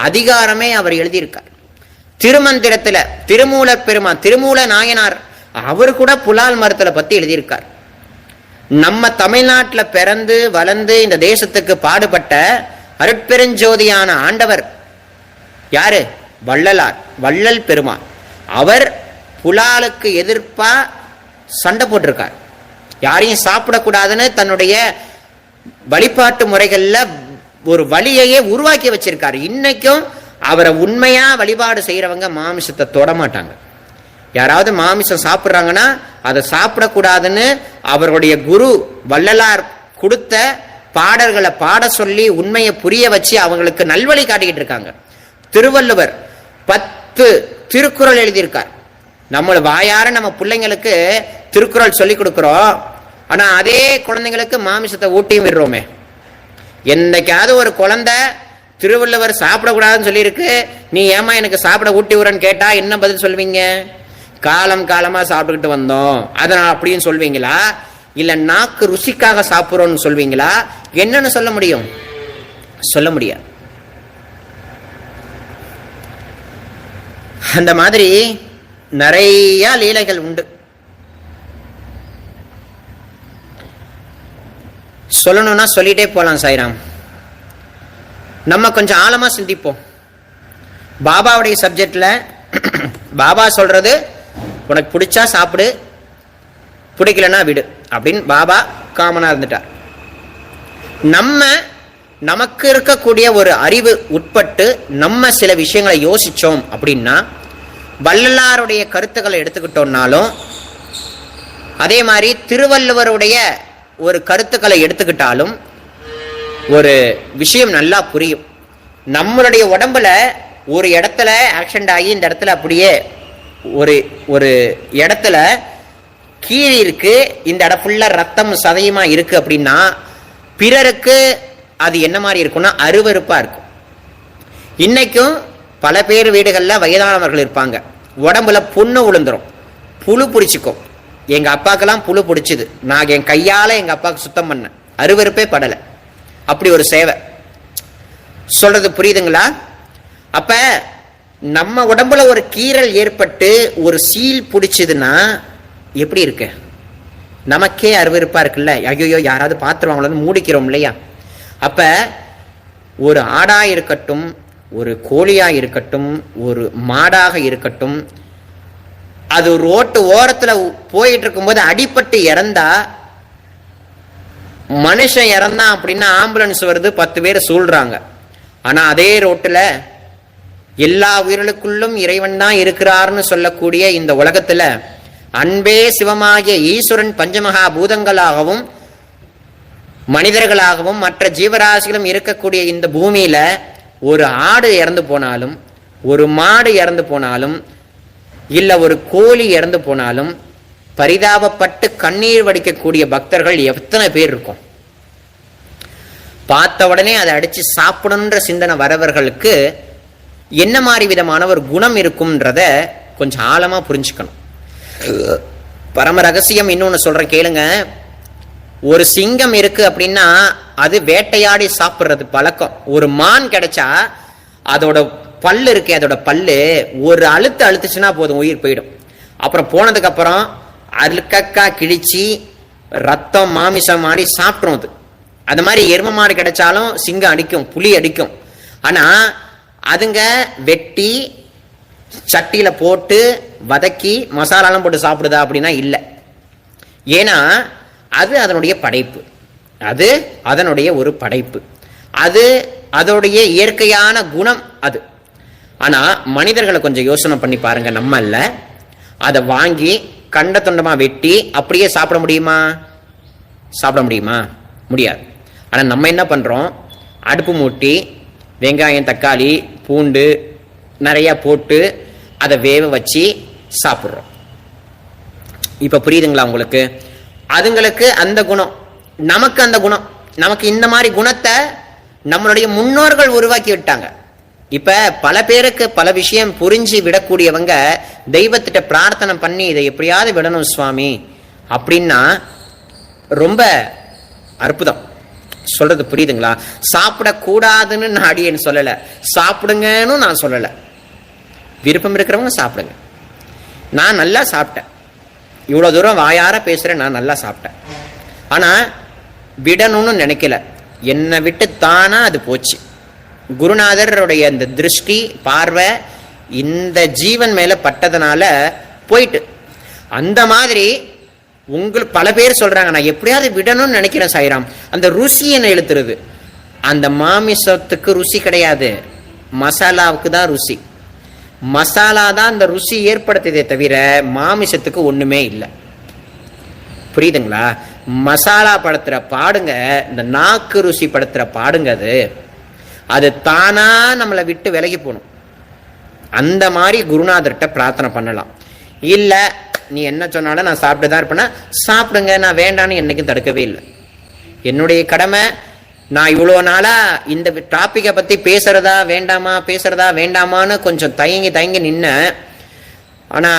அதிகாரமே அவர் எழுதியிருக்கார். திருமந்திரத்துல திருமூலர் பெருமான், திருமூல நாயனார், அவர் கூட புலால் மறுத்தலை பத்தி எழுதியிருக்கார். நம்ம தமிழ்நாட்டில் பிறந்து வளர்ந்து இந்த தேசத்துக்கு பாடுபட்ட அருட்பெருஞ்சோதியான ஆண்டவர் யாரு? வள்ளலார், வள்ளல் பெருமான். அவர் புலாலுக்கு எதிர்ப்பா சண்டை போட்டிருக்கார். யாரையும் சாப்பிடக்கூடாதுன்னு தன்னுடைய வழிபாட்டு முறைகள்ல ஒரு வழியையே உருவாக்கி வச்சிருக்காரு. இன்னைக்கும் அவரை உண்மையா வழிபாடு செய்யறவங்க மாமிசத்தை தொட மாட்டாங்க. யாராவது மாமிசம் சாப்பிட்றாங்கன்னா அதை சாப்பிடக்கூடாதுன்னு அவருடைய குரு வள்ளலார் கொடுத்த பாடல்களை பாட சொல்லி உண்மையை புரிய வச்சு அவங்களுக்கு நல்வழி காட்டிக்கிட்டு இருக்காங்க. திருவள்ளுவர் 10 திருக்குறள் எழுதியிருக்கார். நம்ம வாயார நம்ம பிள்ளைங்களுக்கு திருக்குறள் சொல்லி கொடுக்கிறோம். ஆனா அதே குழந்தைங்களுக்கு மாமிசத்தை ஊட்டியும் விடுறோமே. என்னைக்காவது ஒரு குழந்தை திருவள்ளுவர் சாப்பிடக்கூடாதுன்னு சொல்லியிருக்கு, நீ ஏமா எனக்கு சாப்பிட ஊட்டி விடுறன்னு கேட்டா என்ன பதில் சொல்வீங்க? காலம் காலமா சாப்பிட்டுக்கிட்டு வந்தோம் அதனால அப்படின்னு சொல்வீங்களா? இல்ல நாக்கு ருசிக்காக சாப்பிட்றோம்னு சொல்வீங்களா? என்னன்னு சொல்ல முடியும்? சொல்ல முடியாது. அந்த மாதிரி நிறைய லீலைகள் உண்டு. சொல்லணும்னா சொல்லிட்டே போலாம் சாய்ராம். நம்ம கொஞ்சம் ஆழமா சிந்திப்போம். பாபாவுடைய சப்ஜெக்ட்ல பாபா சொல்றது, உனக்கு பிடிச்சா சாப்பிடு, பிடிக்கலன்னா விடு அப்படின்னு பாபா காமனா இருந்துட்டார். நமக்கு இருக்கக்கூடிய ஒரு அறிவு உட்பட்டு நம்ம சில விஷயங்களை யோசிச்சோம் அப்படின்னா, வள்ளலாருடைய கருத்துக்களை எடுத்துக்கிட்டோம்னாலும், அதே மாதிரி திருவள்ளுவருடைய ஒரு கருத்துக்களை எடுத்துக்கிட்டாலும் ஒரு விஷயம் நல்லா புரியும். நம்மளுடைய உடம்புல ஒரு இடத்துல ஆக்சிடென்ட் ஆகி இந்த இடத்துல அப்படியே ஒரு இடத்துல கீழே இருக்கு, இந்த இடம் ஃபுல்லா ரத்தம் சதையுமா இருக்கு அப்படின்னா பிறருக்கு அது என்ன மாதிரி இருக்கும்னா அருவருப்பா இருக்கும். இன்னைக்கும் பல பேர் வீடுகள்ல வயதானவர்கள் இருப்பாங்க, உடம்புல புண்ணு விழுந்துரும், புழு பிடிச்சிக்கும். எங்க அப்பாக்கெல்லாம் புழு பிடிச்சிது, நான் என் கையால எங்க அப்பாவுக்கு சுத்தம் பண்ணேன், அருவருப்பே படலை. அப்படி ஒரு சேவை. சொல்றது புரியுதுங்களா? அப்ப நம்ம உடம்புல ஒரு கீறல் ஏற்பட்டு ஒரு சீல் பிடிச்சதுன்னா எப்படி இருக்கு? நமக்கே அருவருப்பா இருக்குல்ல. ஐயோ யாராவது பார்த்துருவாங்களோ மூடிக்கிறோம் இல்லையா? அப்ப ஒரு ஆடா இருக்கட்டும், ஒரு கோழியா இருக்கட்டும், ஒரு மாடாக இருக்கட்டும், அது ரோட்டு ஓரத்துல போயிட்டு இருக்கும்போது அடிபட்டு இறந்தா, மனுஷன் இறந்தான் அப்படின்னா ஆம்புலன்ஸ் வருது, 10 பேர் சூழ்றாங்க. ஆனா அதே ரோட்டுல எல்லா உயிர்களுக்குள்ளும் இறைவன் தான் இருக்கிறார்னு சொல்லக்கூடிய இந்த உலகத்துல அன்பே சிவமாகிய ஈஸ்வரன் பஞ்சமகா பூதங்களாகவும் மனிதர்களாகவும் மற்ற ஜீவராசிகளும் இருக்கக்கூடிய இந்த பூமியில ஒரு ஆடு இறந்து போனாலும் ஒரு மாடு இறந்து போனாலும் இல்ல ஒரு கோழி இறந்து போனாலும் பரிதாபப்பட்டு கண்ணீர் வடிக்கக்கூடிய பக்தர்கள் எத்தனை பேர் இருக்கும்? பார்த்த உடனே அதை அடிச்சு சாப்பிடணுன்ற சிந்தனை வரவர்களுக்கு என்ன மாதிரி விதமான ஒரு குணம் இருக்கும்ன்றத கொஞ்சம் ஆழமா புரிஞ்சுக்கணும். பரம ரகசியம் இன்னொன்னு சொல்றேன் கேளுங்க. ஒரு சிங்கம் இருக்கு அப்படின்னா அது வேட்டையாடி சாப்பிடுறது பழக்கம். ஒரு மான் கிடைச்சா அதோட பல்லு இருக்கு, அதோட பல்லு ஒரு அழுத்துச்சுன்னா போதும், உயிர் போயிடும். அப்புறம் போனதுக்கு அப்புறம் அழுக்கக்கா கிழிச்சு ரத்தம் மாமிசம் மாறி சாப்பிட்ரும். அது அது மாதிரி எரும மாடு கிடைச்சாலும் சிங்கம் அடிக்கும், புலி அடிக்கும். ஆனா அதுங்க வெட்டி சட்டியில போட்டு வதக்கி மசாலாலாம் போட்டு சாப்பிடுதா அப்படின்னா இல்லை. ஏன்னா அது அதனுடைய படைப்பு, அது அதனுடைய ஒரு படைப்பு, அது அதோடைய இயற்கையான குணம் அது. ஆனா மனிதர்களை கொஞ்சம் யோசனை பண்ணி பாருங்க. நம்மல்ல அதை வாங்கி கண்ட தொண்டமா வெட்டி அப்படியே சாப்பிட முடியுமா? சாப்பிட முடியுமா? முடியாது. ஆனா நம்ம என்ன பண்றோம்? அடுப்பு மூட்டி வெங்காயம் தக்காளி பூண்டு நிறைய போட்டு அதை வேக வச்சு சாப்பிட்றோம். இப்ப புரியுதுங்களா உங்களுக்கு? அதுங்களுக்கு அந்த குணம், நமக்கு அந்த குணம். நமக்கு இந்த மாதிரி குணத்தை நம்மளுடைய முன்னோர்கள் உருவாக்கி விட்டாங்க. இப்ப பல பேருக்கு பல விஷயம் புரிஞ்சு விடக்கூடியவங்க தெய்வத்திட்ட பிரார்த்தனை பண்ணி இதை எப்படியாவது விடணும் சுவாமி அப்படின்னா ரொம்ப அற்புதம். சொல்றது புரியுதுங்களா? சாப்பிடக்கூடாதுன்னு நான் அடியேன்னு சொல்லல, சாப்பிடுங்கன்னு நான் சொல்லல. விருப்பம் இருக்கிறவங்க சாப்பிடுங்க. நான் நல்லா சாப்பிட்டேன், இவ்வளவு தூரம் வாயார பேசுறேன், நான் நல்லா சாப்பிட்டேன். ஆனா விடணும்னு நினைக்கல, என்னை விட்டு தானா அது போச்சு. குருநாதருடைய இந்த திருஷ்டி பார்வை இந்த ஜீவன் மேல பட்டதனால போயிட்டு. அந்த மாதிரி உங்களுக்கு பல பேர் சொல்றாங்க நான் எப்படியாவது விடணும்னு நினைக்கிறேன் சாய்ராம். அந்த ருசி என்ன இழுத்துருது. அந்த மாமிசத்துக்கு ருசி கிடையாது, மசாலாவுக்கு தான் ருசி. மசாலா தான் அந்த ருசி ஏற்படுத்துதே தவிர மாமிசத்துக்கு ஒண்ணுமே இல்லை. புரியுதுங்களா? மசாலா படுத்துற பாடுங்க, இந்த நாக்கு ருசி படுத்துற பாடுங்க, அது தானா நம்மளை விட்டு விலகி போகணும். அந்த மாதிரி குருநாதர்கிட்ட பிரார்த்தனை பண்ணலாம். இல்ல நீ என்ன சொன்னாலும் நான் சாப்பிட்டுதான் இருப்பேன்னா சாப்பிடுங்க, நான் வேண்டான்னு என்னைக்கும் தடுக்கவே இல்லை. என்னுடைய கடமை. நான் இவ்வளோ நாளா இந்த டாபிக்கை பத்தி பேசுறதா வேண்டாமான்னு கொஞ்சம் தயங்கி நின்ன. ஆனா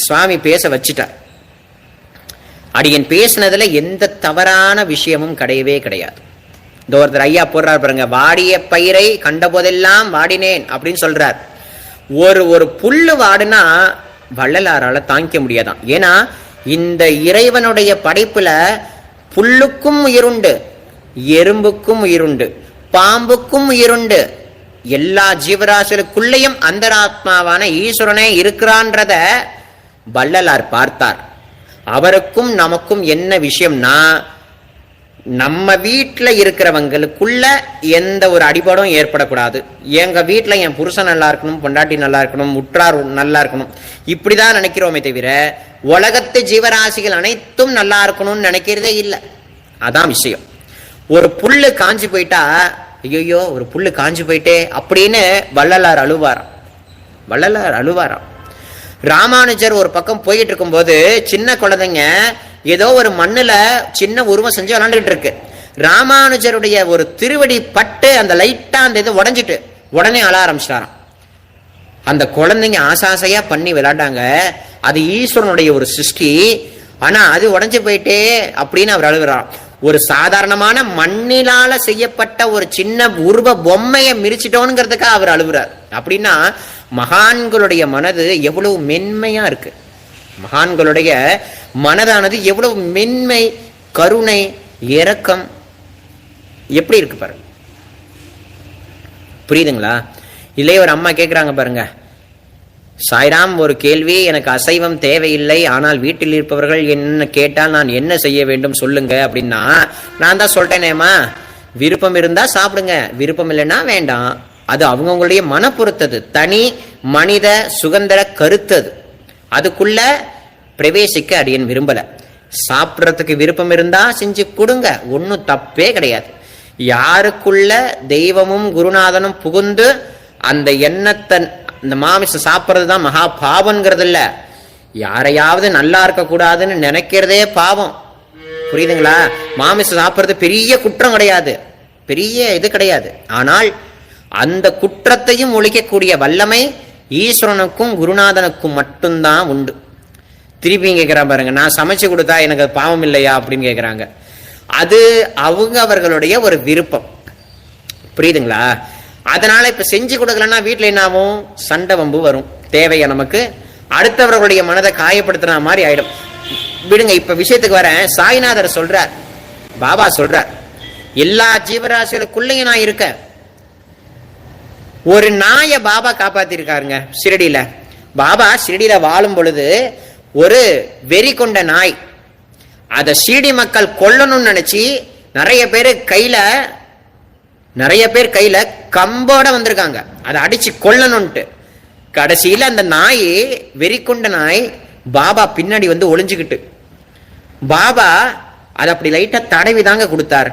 சுவாமி பேச வச்சுட்டார். அடியன் பேசினதுல எந்த தவறான விஷயமும் கிடையவே கிடையாது. இந்த ஒருத்தர் ஐயா போடுறார் பாருங்க, வாடிய பயிரை கண்ட போதெல்லாம் வாடினேன் அப்படின்னு சொல்றார். ஒரு புல்லு வாடுனா வள்ளலாரால தாங்கிக்க முடியாதான். ஏன்னா இந்த இறைவனுடைய படைப்புல புல்லுக்கும் உயிருண்டு, எறும்புக்கும் உயிருண்டு, பாம்புக்கும் உயிருண்டு. எல்லா ஜீவராசிகளுக்குள்ளேயும் அந்தராத்மாவான ஈஸ்வரனே இருக்கிறான்றத வள்ளலார் பார்த்தார். அவருக்கும் நமக்கும் என்ன விஷயம்னா, நம்ம வீட்டுல இருக்கிறவங்களுக்குள்ள எந்த ஒரு அடிபாடும் ஏற்படக்கூடாது. எங்க வீட்டுல என் புருஷன் நல்லா இருக்கணும், பொண்டாட்டி நல்லா இருக்கணும், உற்றார் நல்லா இருக்கணும், இப்படிதான் நினைக்கிறோமே தவிர உலகத்து ஜீவராசிகள் அனைத்தும் நல்லா இருக்கணும்னு நினைக்கிறதே இல்லை. அதான் விஷயம். ஒரு புல்லு காஞ்சி போயிட்டா ஐயோ ஒரு புல்லு காஞ்சி போயிட்டே அப்படின்னு வள்ளலார் அழுவாராம். ராமானுஜர் ஒரு பக்கம் போயிட்டு இருக்கும் போது சின்ன குழந்தைங்க ஏதோ ஒரு மண்ணுல சின்ன உருவம் செஞ்சு விளாண்டுட்டு இருக்கு. ராமானுஜருடைய ஒரு திருவடி பட்டு அந்த லைட்டா அந்த இது உடஞ்சிட்டு உடனே அழ ஆரம்பிச்சிட்டாராம். அந்த குழந்தைங்க ஆசாசையா பண்ணி விளையாண்டாங்க. அது ஈஸ்வரனுடைய ஒரு சிருஷ்டி, ஆனா அது உடஞ்சு போயிட்டே அப்படின்னு அவர் அழுகுறார். ஒரு சாதாரணமான மண்ணிலால செய்யப்பட்ட ஒரு சின்ன உருவ பொம்மையை மிரிச்சிட்டோங்கிறதுக்காக அவர் அழுகுறார். அப்படின்னா மகான்களுடைய மனது எவ்வளவு மென்மையா இருக்கு. மகான்களுடைய மனதானது எவ்வளவு மென்மை, கருணை, இரக்கம் எப்படி இருக்கு பாருங்க. புரியுதுங்களா? இல்லையே ஒரு அம்மா கேட்குறாங்க பாருங்க, சாய்ராம் ஒரு கேள்வி, எனக்கு அசைவம் தேவையில்லை, ஆனால் வீட்டில் இருப்பவர்கள் என்ன கேட்டால் நான் என்ன செய்ய வேண்டும் சொல்லுங்க அப்படின்னா, நான் தான் சொல்லிட்டேனேம்மா, விருப்பம் இருந்தா சாப்பிடுங்க, விருப்பம் இல்லைன்னா வேண்டாம். அது அவங்கவுங்களுடைய மன பொறுத்தது, தனி மனித சுதந்திர கருத்தது. அதுக்குள்ள பிரவேசிக்க அடியன் விரும்பல. சாப்பிட்றதுக்கு விருப்பம் இருந்தா செஞ்சு கொடுங்க, ஒன்னும் தப்பே கிடையாது. யாருக்குள்ள தெய்வமும் குருநாதனும் புகுந்து அந்த எண்ணத்தை இந்த மாமிசம் சாப்பிட்றது தான் மகா பாவம்ங்கிறது இல்லை, யாரையாவது நல்லா இருக்கக்கூடாதுன்னு நினைக்கிறதே பாவம். புரியுதுங்களா? மாமிசம் சாப்பிட்றது பெரிய குற்றம் கிடையாது, பெரிய இது கிடையாது. ஆனால் அந்த குற்றத்தையும் ஒழிக்கக்கூடிய வல்லமை ஈஸ்வரனுக்கும் குருநாதனுக்கும் மட்டும்தான் உண்டு. திருப்பி கேட்குறா பாருங்க, நான் சமைச்சு கொடுத்தா எனக்கு பாவம் இல்லையா அப்படின்னு கேட்குறாங்க. அது அவர்களுடைய ஒரு விருப்பம். புரியுதுங்களா? அதனால இப்ப செஞ்சு கொடுக்கலன்னா வீட்டில் என்ன ஆகும்? சண்டை வம்பு வரும். தேவையா நமக்கு? அடுத்தவர்களுடைய மனதை காயப்படுத்துற மாதிரி ஆயிடும். விடுங்க, இப்ப விஷயத்துக்கு வர. சாய்நாதர் சொல்றார், பாபா சொல்றார், எல்லா ஜீவராசிகளுக்குள்ளேயும் நான் இருக்கேன். ஒரு நாயை பாபா காப்பாத்திருக்காருங்க ஷிரடியில. பாபா ஷிரடியில வாழும் பொழுது ஒரு வெறி கொண்ட நாய், அத ஷிரடி மக்கள் கொல்லணும்னு நினைச்சு நிறைய பேர் கையில கம்போட வந்திருக்காங்க, அதை அடிச்சு கொல்லணும்ட்டு. கடைசியில அந்த நாய், வெறி கொண்ட நாய், பாபா பின்னாடி வந்து ஒளிஞ்சுக்கிட்டு, பாபா அதை அப்படி லைட்டா தடவி தாங்க கொடுத்தார்.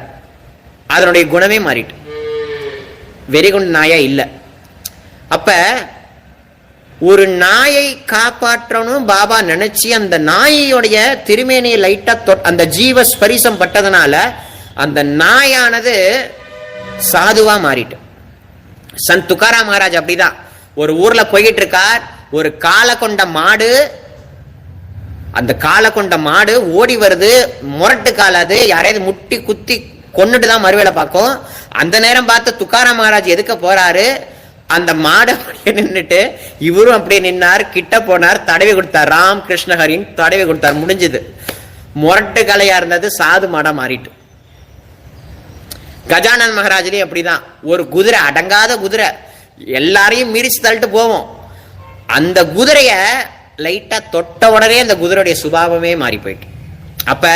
அதனுடைய குணமே மாறிட்டு, வெறி கொண்ட நாயா இல்ல. அப்ப ஒரு நாயை காப்பாற்றணும் பாபா நினைச்சு அந்த நாயோடைய திருமேனியை லைட்டா அந்த ஜீவ ஸ்பரிசம் பட்டதனால அந்த நாயானது சாதுவா மாறிட்டு. சந்த் துக்காராம் மகாராஜ் அப்படிதான் ஒரு ஊர்ல போயிட்டு இருக்கார். ஒரு காலை கொண்ட மாடு, அந்த காலை கொண்ட மாடு ஓடி வருது, முரட்டு காலாது, யாரையாவது முட்டி குத்தி கொன்னுட்டு தான் மறுவேளை பார்க்கும். அந்த நேரம் பார்த்து துக்காராம் மகாராஜ் எதுக்க போறாரு, அந்த மாடை நின்றுட்டு இவரும் அப்படியே நின்னார், கிட்ட போனார், தடவி கொடுத்தார், ராம் கிருஷ்ண ஹரின் தடவி கொடுத்தார், முடிஞ்சது. முரட்டு கலையா இருந்தது சாது மாடா மாறிட்டு. கஜானன் மகாராஜ்லயும் அப்படிதான், ஒரு குதிரை, அடங்காத குதிரை, எல்லாரையும் மிரிச்சு தள்ளிட்டு போவோம். அந்த குதிரைய லைட்டா தொட்ட உடனே அந்த குதிரையுடைய சுபாவமே மாறி போயிட்டு. அப்ப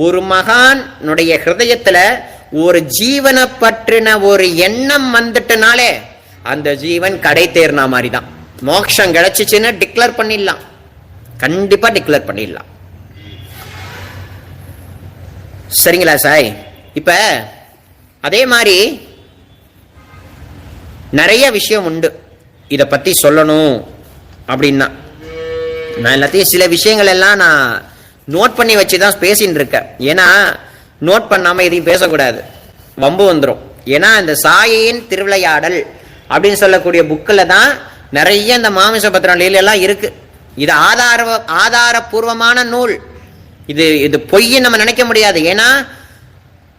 ஒரு மகானுடைய ஹிருதயத்துல ஒரு ஜீவனை பற்றின ஒரு எண்ணம் வந்துட்டனாலே அந்த ஜீவன் கடை தேர்னா மாதிரி தான். மோட்சம் கிடைச்சிச்சுன்னு டிக்ளேர் பண்ணிடலாம், கண்டிப்பா டிக்ளேர் பண்ணிடலாம். சரிங்களா சாய்? இப்ப அதே மாதிரி நிறைய விஷயம் உண்டு, இத பத்தி சொல்லணும் அப்படின்னா. நான் எல்லாத்தையும் சில விஷயங்கள் எல்லாம் நான் நோட் பண்ணி வச்சுதான் பேசிட்டு இருக்கேன். ஏன்னா நோட் பண்ணாம எதையும் பேசக்கூடாது, வம்பு வந்துடும். ஏன்னா இந்த சாயின் திருவிளையாடல் அப்படின்னு சொல்லக்கூடிய புக்கில் தான் நிறைய இந்த மாமிச பத்திரம் எல்லாம் இருக்கு. இது ஆதாரபூர்வமான நூல். இது பொய்ன்னு நம்ம நினைக்க முடியாது. ஏன்னா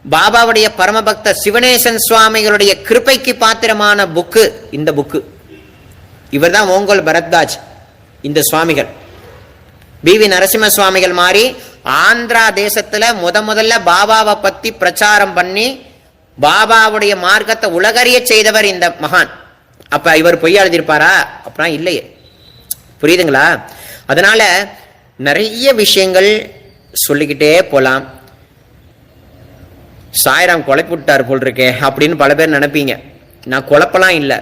பாபாவுடைய பரமபக்த சிவனேசன் சுவாமிகளுடைய கிருபைக்கு பாத்திரமான புக்கு இந்த புக்கு. இவர் தான் ஓங்கோல் பரத்வாஜ். இந்த சுவாமிகள் பிவி நரசிம்ம சுவாமிகள் மாதிரி ஆந்திரா தேசத்துல முதல்ல பாபாவை பத்தி பிரச்சாரம் பண்ணி பாபாவுடைய மார்க்கத்தை உலகறிய செய்தவர் இந்த மகான். அப்ப இவர் பொய்யா எழுதியிருப்பாரா? அப்புறம் இல்லையே. புரியுதுங்களா? அதனால நிறைய விஷயங்கள் சொல்லிக்கிட்டே போலாம். சாய்ராம் குழப்பி விட்டார் போல் இருக்கே அப்படின்னு பல பேர் நினைப்பீங்க. நான் குழப்பலாம் இல்லை.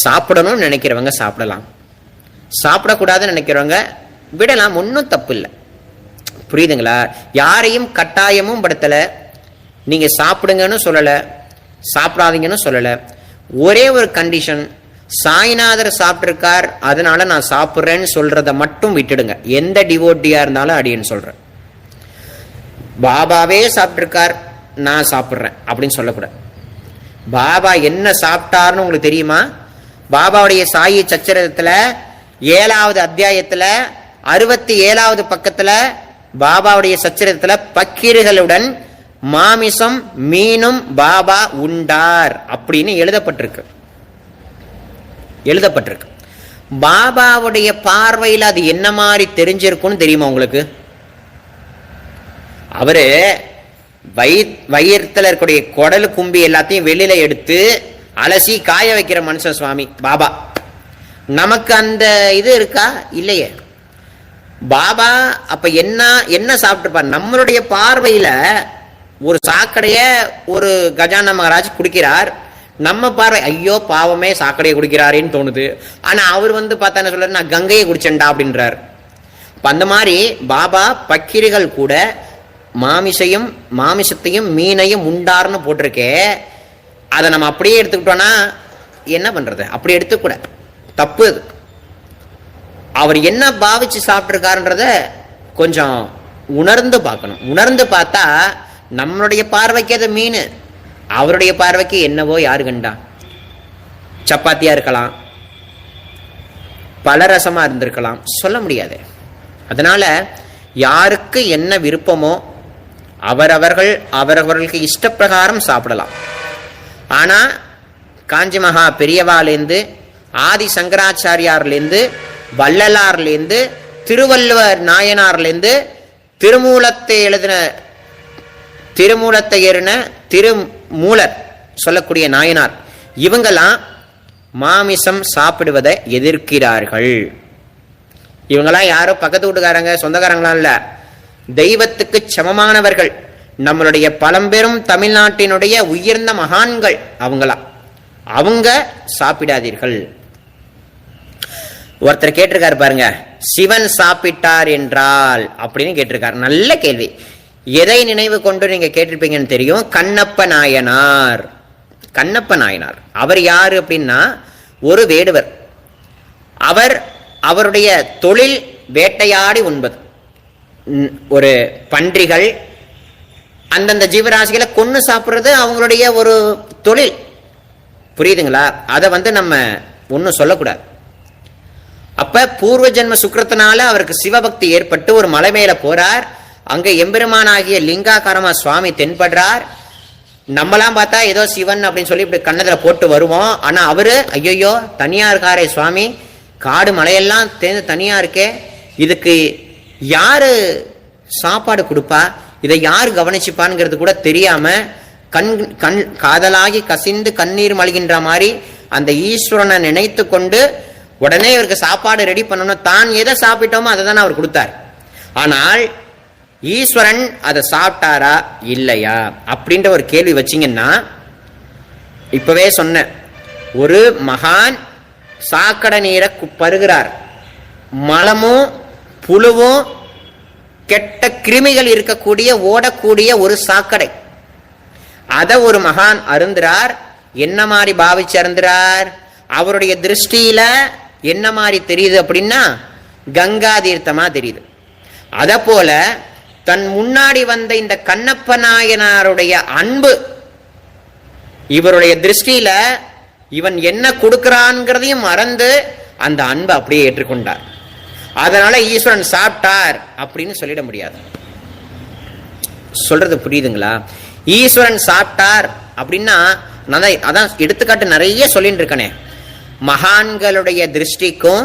சாப்பிடணும்னு நினைக்கிறவங்க சாப்பிடலாம், சாப்பிடக்கூடாதுன்னு நினைக்கிறவங்க விடலாம், ஒன்றும் தப்பு இல்லை. புரியுதுங்களா? யாரையும் கட்டாயமும் படுத்தலை. நீங்க சாப்பிடுங்கன்னு சொல்லலை, சாப்பிடாதீங்கன்னு சொல்லலை. ஒரே ஒரு கண்டிஷன், சாய்நாதர் சாப்பிட்டிருக்கார் அதனால நான் சாப்பிட்றேன்னு சொல்றத மட்டும் விட்டுடுங்க. எந்த டிவோட்டியா இருந்தாலும் அடியன்னு சொல்றேன். பாபாவே சாப்பிட்டிருக்கார் நான் சாப்பிட்றேன் அப்படின்னு சொல்லக்கூடாது. பாபா என்ன சாப்பிட்டாருன்னு உங்களுக்கு தெரியுமா? பாபாவுடைய சாயி சச்சரத்துல 7வது அத்தியாயத்துல 67வது பக்கத்துல பாபாவுடைய சச்சரத்துல பக்கீர்களுடன் மாமிசம் மீனும் பாபா உண்டார் அப்படின்னு எழுதப்பட்டிருக்கு. பாபாவுடைய பார்வையில் அது என்ன மாதிரி தெரிஞ்சிருக்கும்னு தெரியுமா உங்களுக்கு? அவரு வயிற்றுல இருக்கக்கூடிய குடல் கும்பி எல்லாத்தையும் வெளியில எடுத்து அலசி காய வைக்கிற மனுஷன் சுவாமி பாபா. நமக்கு அந்த இது இருக்கா? இல்லையே. பாபா அப்ப என்ன சாப்பிட்டுருப்பார்? நம்மளுடைய பார்வையில ஒரு சாக்கடைய ஒரு கஜானா மகாராஜ் குடிக்கிறார், நம்ம பார்வை ஐயோ பாவமே சாக்கடையை குடிக்கிறாரேன்னு தோணுது. ஆனா அவர் பார்த்தா என்ன சொல்றாரு? நான் கங்கையை குடிச்சேன்டா அப்படின்றார். அந்த மாதிரி பாபா பக்கிரிகள் கூட மாமிசத்தையும் மீனையும் உண்டார்னு போட்டிருக்கே. அதை நம்ம அப்படியே எடுத்துக்கிட்டோம்னா என்ன பண்றது, அப்படி எடுத்துக்கூட தப்பு. அவர் என்ன பாவிச்சு சாப்பிட்டுருக்காருன்றத கொஞ்சம் உணர்ந்து பார்க்கணும். உணர்ந்து பார்த்தா நம்மளுடைய பார்வைக்கு அது மீன், அவருடைய பார்வைக்கு என்னவோ யாரு கண்டா. சப்பாத்தியா இருக்கலாம், பல ரசமா இருந்திருக்கலாம், சொல்ல முடியாது. அதனால யாருக்கு என்ன விருப்பமோ அவரவர்களுக்கு இஷ்டப்பிரகாரம் சாப்பிடலாம். ஆனா காஞ்சி மகா பெரியவாலேருந்து, ஆதி சங்கராச்சாரியார்லேருந்து, வள்ளலார்லேருந்து, திருவள்ளுவர் நாயனார்லேருந்து, திருமூலத்தை எழுதின திருமூலர் சொல்லக்கூடிய நாயனார், இவங்கெல்லாம் மாமிசம் சாப்பிடுவதை எதிர்க்கிறார்கள். இவங்கெல்லாம் யாரோ பக்கத்து வீட்டுக்காரங்க சொந்தக்காரங்களாம் இல்ல, தெய்வத்துக்கு சமமானவர்கள், நம்மளுடைய பழம்பெரும் தமிழ்நாட்டினுடைய உயர்ந்த மகான்கள் அவங்களாம். அவங்க சாப்பிடாதீர்கள். ஒருத்தர் கேட்டிருக்காரு பாருங்க, சிவன் சாப்பிட்டார் என்றால் அப்படின்னு கேட்டிருக்காரு. நல்ல கேள்வி. எதை நினைவு கொண்டு நீங்க கேட்டிருப்பீங்கன்னு தெரியும். கண்ணப்ப நாயனார். கண்ணப்ப நாயனார் அவர் யாரு அப்படின்னா ஒரு வேடுவர். அவருடைய தொழில் வேட்டையாடி உண்பது. ஒரு பன்றிகள் அந்தந்த ஜீவராசிகளை கொன்னு சாப்பிடுறது அவங்களுடைய ஒரு தொழில். புரியுதுங்களா? அதை நம்ம ஒன்னும் சொல்லக்கூடாது. அப்ப பூர்வ ஜென்ம சுக்கிரத்தினால அவருக்கு சிவபக்தி ஏற்பட்டு ஒரு மலை மேல போறார். அங்க எம்பெருமானாகிய லிங்காகாரமா சுவாமி தென்படுறார். நம்மளாம் பார்த்தா ஏதோ சிவன் அப்படின்னு சொல்லி இப்படி கண்ணத்துல போட்டு வருவோம். ஆனா அவரு ஐயோ தனியா இருக்காரே சுவாமி, காடு மலையெல்லாம் தேர்ந்து தனியா இருக்கே, இதுக்கு யாரு சாப்பாடு கொடுப்பா, இதை யாரு கவனிச்சுப்பான்ங்கிறது கூட தெரியாம கண் காதலாகி கசிந்து கண்ணீர் மல்கின்ற மாதிரி அந்த ஈஸ்வரனை நினைத்து கொண்டு உடனே இவருக்கு சாப்பாடு ரெடி பண்ணணும். தான் எதை சாப்பிட்டோமோ அதை தானே அவர் கொடுத்தார். ஆனால் ஈஸ்வரன் அதை சாப்பிட்டாரா இல்லையா அப்படின்ற ஒரு கேள்வி வச்சிங்கன்னா, இப்பவே சொன்ன ஒரு மகான் சாக்கடை நீரை பருகிறார். மலமும் புழுவும் கெட்ட கிருமிகள் இருக்கக்கூடிய ஓடக்கூடிய ஒரு சாக்கடை, அதை ஒரு மகான் அருந்துறார். என்ன மாதிரி பாவிச்சு அருந்துறார்? அவருடைய திருஷ்டியில என்ன மாதிரி தெரியுது அப்படின்னா கங்கா தீர்த்தமா தெரியுது. அத போல தன் முன்னாடி வந்த இந்த கண்ணப்ப நாயனாருடைய அன்பு இவருடைய திருஷ்டியில இவன் என்ன கொடுக்கிறான்ங்கிறதையும் மறந்து அந்த அன்பை அப்படியே ஏற்றுக்கொண்டார். அதனால ஈஸ்வரன் சாப்பிட்டார் அப்படின்னு சொல்லிட முடியாது. சொல்றது புரியுதுங்களா? ஈஸ்வரன் சாப்பிட்டார் அப்படின்னா நான் அதான் எடுத்துக்காட்டு நிறைய சொல்லிட்டு இருக்கனே. மகான்களுடைய திருஷ்டிக்கும்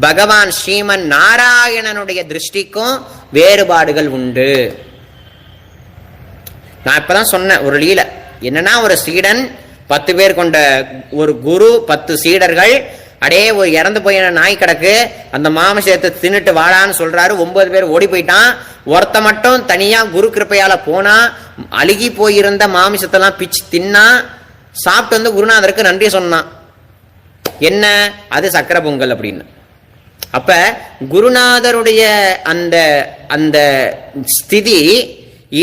பகவான் ஸ்ரீமன் நாராயணனுடைய திருஷ்டிக்கும் வேறுபாடுகள் உண்டு. நான் இப்பதான் சொன்னேன் ஒரு லீலை என்னன்னா, ஒரு சீடன் 10 பேர் கொண்ட ஒரு குரு 10 சீடர்கள், அடே ஒரு இறந்து போய் நாய் கிடக்கு, அந்த மாமிசத்தை தின்னுட்டு வாடான்னு சொல்றாரு. 9 பேர் ஓடி போயிட்டான். ஒருத்த மட்டும் தனியா குரு கிருப்பையால போனா, அழுகி போயிருந்த மாமிசத்தெல்லாம் பிச்சு தின்னா, சாப்பிட்டு வந்து குருநாதருக்கு நன்றி சொன்னான். என்ன அது சக்கரை பொங்கல் அப்படின்னு. அப்ப குருநாதருடைய அந்த அந்த ஸ்திதி,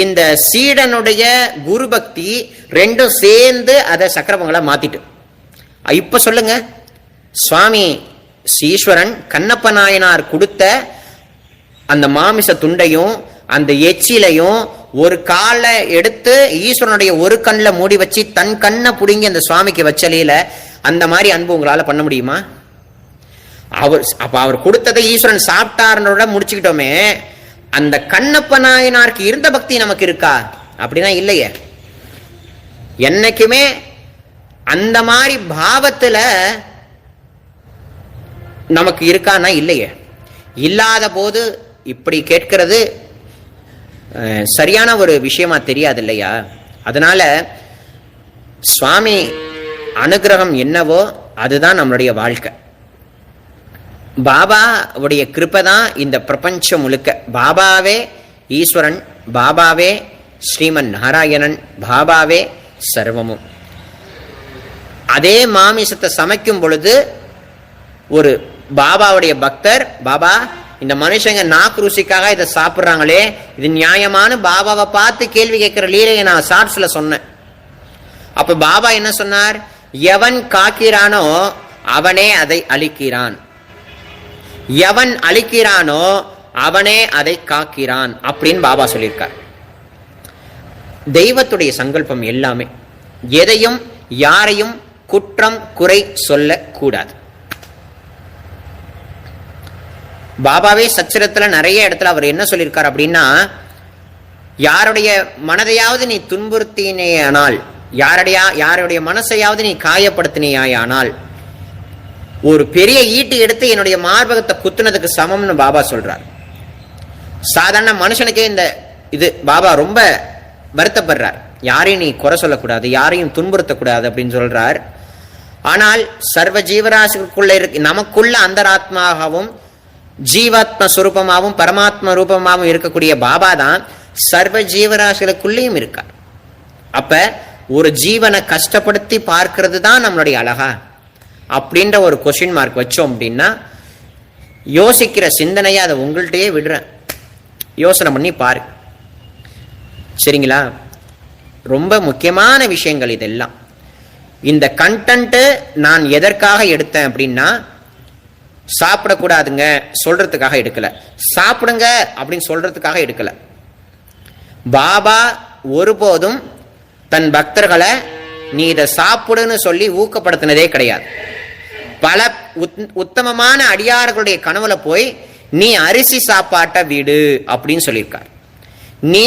இந்த சீடனுடைய குரு பக்தி ரெண்டும் சேர்ந்து அதை சக்கரை பொங்கலா மாத்திட்டு. இப்ப சொல்லுங்க, சுவாமி ஈஸ்வரன் கண்ணப்ப நாயனார் கொடுத்த அந்த மாமிச துண்டையும் அந்த எச்சிலையும் ஒரு காலை எடுத்து ஈஸ்வரனுடைய ஒரு கண்ணில் மூடி வச்சு தன் கண்ணை புடுங்கி அந்த சுவாமிக்கு வச்சலையில அந்த மாதிரி அன்பு உங்களால பண்ண முடியுமா? அவர் கொடுத்ததை ஈஸ்வரன் சாப்பிட்டாருன்றோட முடிச்சுக்கிட்டோமே. அந்த கண்ணப்ப நாயனாருக்கு இருந்த பக்தி நமக்கு இருக்கா அப்படின்னா இல்லையே. என்னைக்குமே அந்த மாதிரி பாவத்துல நமக்கு இருக்கான்னா இல்லையே. இல்லாத போது இப்படி கேட்கிறது சரியான ஒரு விஷயமா தெரியாது இல்லையா? அதனால சுவாமி அனுகிரகம் என்னவோ அதுதான் நம்மளுடைய வாழ்க்கை. பாபாவுடைய கிருபை தான் இந்த பிரபஞ்சம் முழுக்க. பாபாவே ஈஸ்வரன், பாபாவே ஸ்ரீமன் நாராயணன், பாபாவே சர்வமும். அதே மாமிசத்தை சமைக்கும் பொழுது ஒரு பாபாவுடைய பக்தர், பாபா இந்த மனுஷங்க நாக்கு ருசிக்காக இதை சாப்பிட்றாங்களே, இது நியாயமான பாபாவை பார்த்து கேள்வி கேட்கிற லீலையை நான் ஷார்ட்ஸ்ல சொன்னேன். அப்ப பாபா என்ன சொன்னார்? எவன் காக்கிறானோ அவனே அதை அழிக்கிறான், எவன் அழிக்கிறானோ அவனே அதை காக்கிறான் அப்படின்னு பாபா சொல்லியிருக்கார். தெய்வத்துடைய சங்கல்பம் எல்லாமே எதையும் யாரையும் குற்றம் குறை சொல்லக்கூடாது. பாபாவே சச்சரத்துல நிறைய இடத்துல அவர் என்ன சொல்லியிருக்கார் அப்படின்னா, யாருடைய மனதையாவது நீ துன்புறுத்தினேயானால், யாருடைய மனசையாவது நீ காயப்படுத்தினேயானால் ஒரு பெரிய ஈட்டு எடுத்து என்னுடைய மார்பகத்தை குத்துனதுக்கு சமம்னு பாபா சொல்றார். சாதாரண மனுஷனுக்கே இந்த இது பாபா ரொம்ப வருத்தப்படுறார். யாரையும் நீ குறை சொல்லக்கூடாது, யாரையும் துன்புறுத்தக்கூடாது அப்படின்னு சொல்றார். ஆனால் சர்வ ஜீவராசிக்குள்ள நமக்குள்ள அந்தராத்மாகவும் ஜீவாத்ம சுரூபமாகவும் பரமாத்ம ரூபமாகவும் இருக்கக்கூடிய பாபா தான் சர்வ ஜீவராசிகளுக்குள்ளேயும் இருக்கார். அப்ப ஒரு ஜீவனை கஷ்டப்படுத்தி பார்க்கிறது தான் நம்மளுடைய அழகா அப்படின்ற ஒரு கொஸ்டின் மார்க் வச்சோம் அப்படின்னா, யோசிக்கிற சிந்தனையை அதை உங்கள்கிட்டயே விடுறேன், யோசனை பண்ணி பாரு. சரிங்களா? ரொம்ப முக்கியமான விஷயங்கள் இதெல்லாம். இந்த கண்டென்ட் நான் எதற்காக எடுத்தேன் அப்படின்னா, சாப்பிடக்கூடாதுங்க சொல்றதுக்காக எடுக்கல, சாப்பிடுங்க அப்படின்னு சொல்றதுக்காக எடுக்கல. பாபா ஒருபோதும் தன் பக்தர்களை நீ இதை சாப்பிடுன்னு சொல்லி ஊக்கப்படுத்தினதே கிடையாது. பல உத்தமமான அடியார்களுடைய கனவுல போய் நீ அரிசி சாப்பாட்டை விடு அப்படின்னு சொல்லியிருக்கார், நீ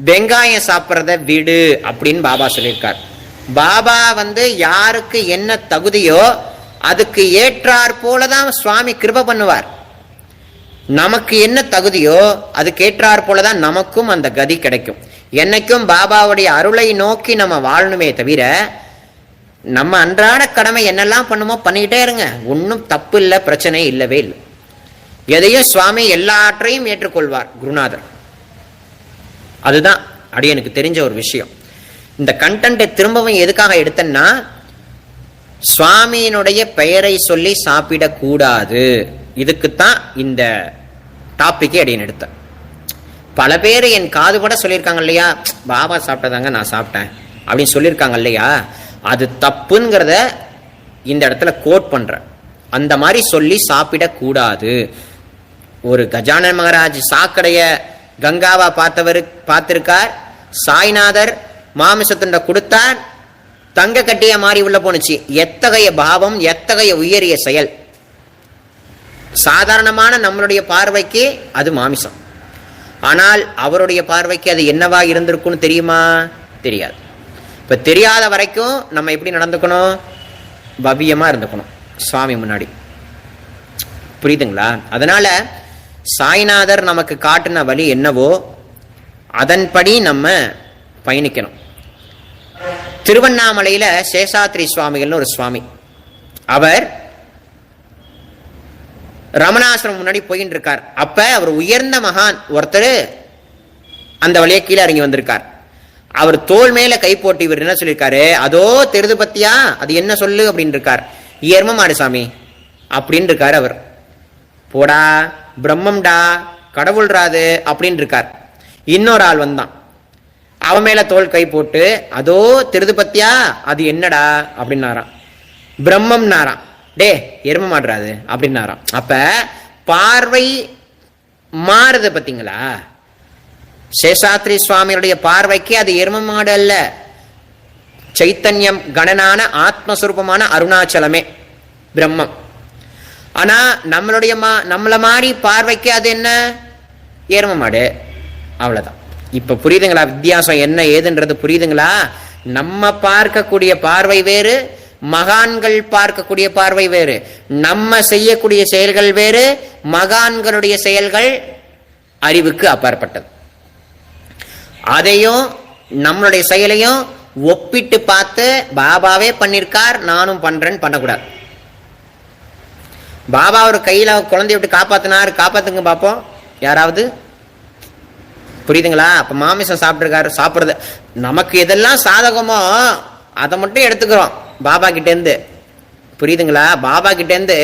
வெங்காயம் சாப்பிட்றத விடு அப்படின்னு பாபா சொல்லியிருக்கார். பாபா யாருக்கு என்ன தகுதியோ அதுக்கு ஏற்றாற் போலதான் சுவாமி கிருபை பண்ணுவார். நமக்கு என்ன தகுதியோ அதுக்கு ஏற்றாற் போலதான் நமக்கும் அந்த கதி கிடைக்கும். என்னைக்கும் பாபாவுடைய அருளை நோக்கி நம்ம வாழணுமே தவிர, நம்ம அன்றாட கடமை என்னெல்லாம் பண்ணுமோ பண்ணிக்கிட்டே இருங்க, ஒன்றும் தப்பு இல்லை, பிரச்சனை இல்லவே இல்லை. எதையும் சுவாமி எல்லாற்றையும் ஏற்றுக்கொள்வார் குருநாதர். அதுதான் அடியனுக்கு தெரிஞ்ச ஒரு விஷயம். இந்த கண்டென்ட்டை திரும்பவும் எதுக்காக எடுத்தேன்னா, சுவாமியினுடைய பெயரை சொல்லி சாப்பிடக்கூடாது, இதுக்குத்தான் இந்த டாபிக்கை அடியன் எடுத்தேன். பல பேர் என் காதுபட சொல்லியிருக்காங்க இல்லையா, பாபா சாப்பிட்டதாங்க நான் சாப்பிட்டேன் அப்படின்னு சொல்லியிருக்காங்க இல்லையா, அது தப்புங்கிறத இந்த இடத்துல கோட் பண்றேன். அந்த மாதிரி சொல்லி சாப்பிடக்கூடாது. ஒரு கஜானன் மகாராஜ் சாக்கடைய கங்காவா பார்த்திருக்கார். சாய்நாதர் மாமிசத்துண்ட கொடுத்தார், தங்க கட்டிய மாறி உள்ள போனுச்சு. எத்தகைய பாவம், எத்தகைய உயரிய செயல்! சாதாரணமான நம்மளுடைய பார்வைக்கு அது மாமிசம், ஆனால் அவருடைய பார்வைக்கு அது என்னவா இருந்திருக்கும்னு தெரியுமா? தெரியாது. இப்ப தெரியாத வரைக்கும் நம்ம எப்படி நடந்துக்கணும்? பவ்யமா இருந்துக்கணும் சுவாமி முன்னாடி. புரியுதுங்களா? அதனால சாய்நாதர் நமக்கு காட்டின வழி என்னவோ அதன்படி நம்ம பயணிக்கணும். திருவண்ணாமலையில சேஷாத்ரி சுவாமிகள்னு ஒரு சுவாமி, அவர் ரமணாசிரமம் முன்னாடி போயின்னு இருக்கார். அப்ப அவர் உயர்ந்த மகான் ஒருத்தர் அந்த வழியை கீழே இறங்கி வந்திருக்கார். அவர் தோல் மேல கை போட்டு இவர் என்ன சொல்லியிருக்காரு, அதோ தெரிது பத்தியா, அது என்ன சொல்லு அப்படின்னு இருக்கார். எரும மாடு சாமி அப்படின்னு இருக்காரு. அவர் போடா பிரம்மம்டா கடவுள்ராது அப்படின்னு இருக்கார். இன்னொரு ஆள் வந்தான், அவன் மேல தோல் கை போட்டு அதோ தெரிது பத்தியா, அது என்னடா அப்படின்னாராம். பிரம்மம்னாராம். டே எரும மாடுறாது அப்படின்னாராம். அப்ப பார்வை மாறுது பார்த்தீங்களா? சேஷாத்ரி சுவாமியுடைய பார்வைக்கு அது எரும மாடு அல்ல, சைத்தன்யம் கணனான ஆத்மஸ்வரூபமான அருணாச்சலமே பிரம்மம். ஆனா நம்மள மாதிரி பார்வைக்கு அது என்ன? எரும மாடு. அவ்வளவுதான். இப்ப புரியுதுங்களா வித்தியாசம் என்ன ஏதுன்றது? புரியுதுங்களா? நம்ம பார்க்கக்கூடிய பார்வை வேறு, மகான்கள் பார்க்கக்கூடிய பார்வை வேறு. நம்ம செய்யக்கூடிய செயல்கள் வேறு, மகான்களுடைய செயல்கள் அறிவுக்கு அப்பாற்பட்டது. அதையும் நம்மளுடைய செயலையும் ஒப்பிட்டு பார்த்து பாபாவே பண்ணிருக்கார் நானும் பண்றேன்னு பண்ணக்கூடாது. பாபா ஒரு கையில குழந்தைய விட்டு காப்பாத்தினார், காப்பாத்துங்க பாப்போம் யாராவது. புரியுதுங்களா? அப்ப மாமிசம் சாப்பிட்டுருக்காரு, சாப்பிடுறது நமக்கு எதெல்லாம் சாதகமோ அதை மட்டும் எடுத்துக்கிறோம் பாபா கிட்ட இருந்து. புரியுதுங்களா? பாபா கிட்ட இருந்து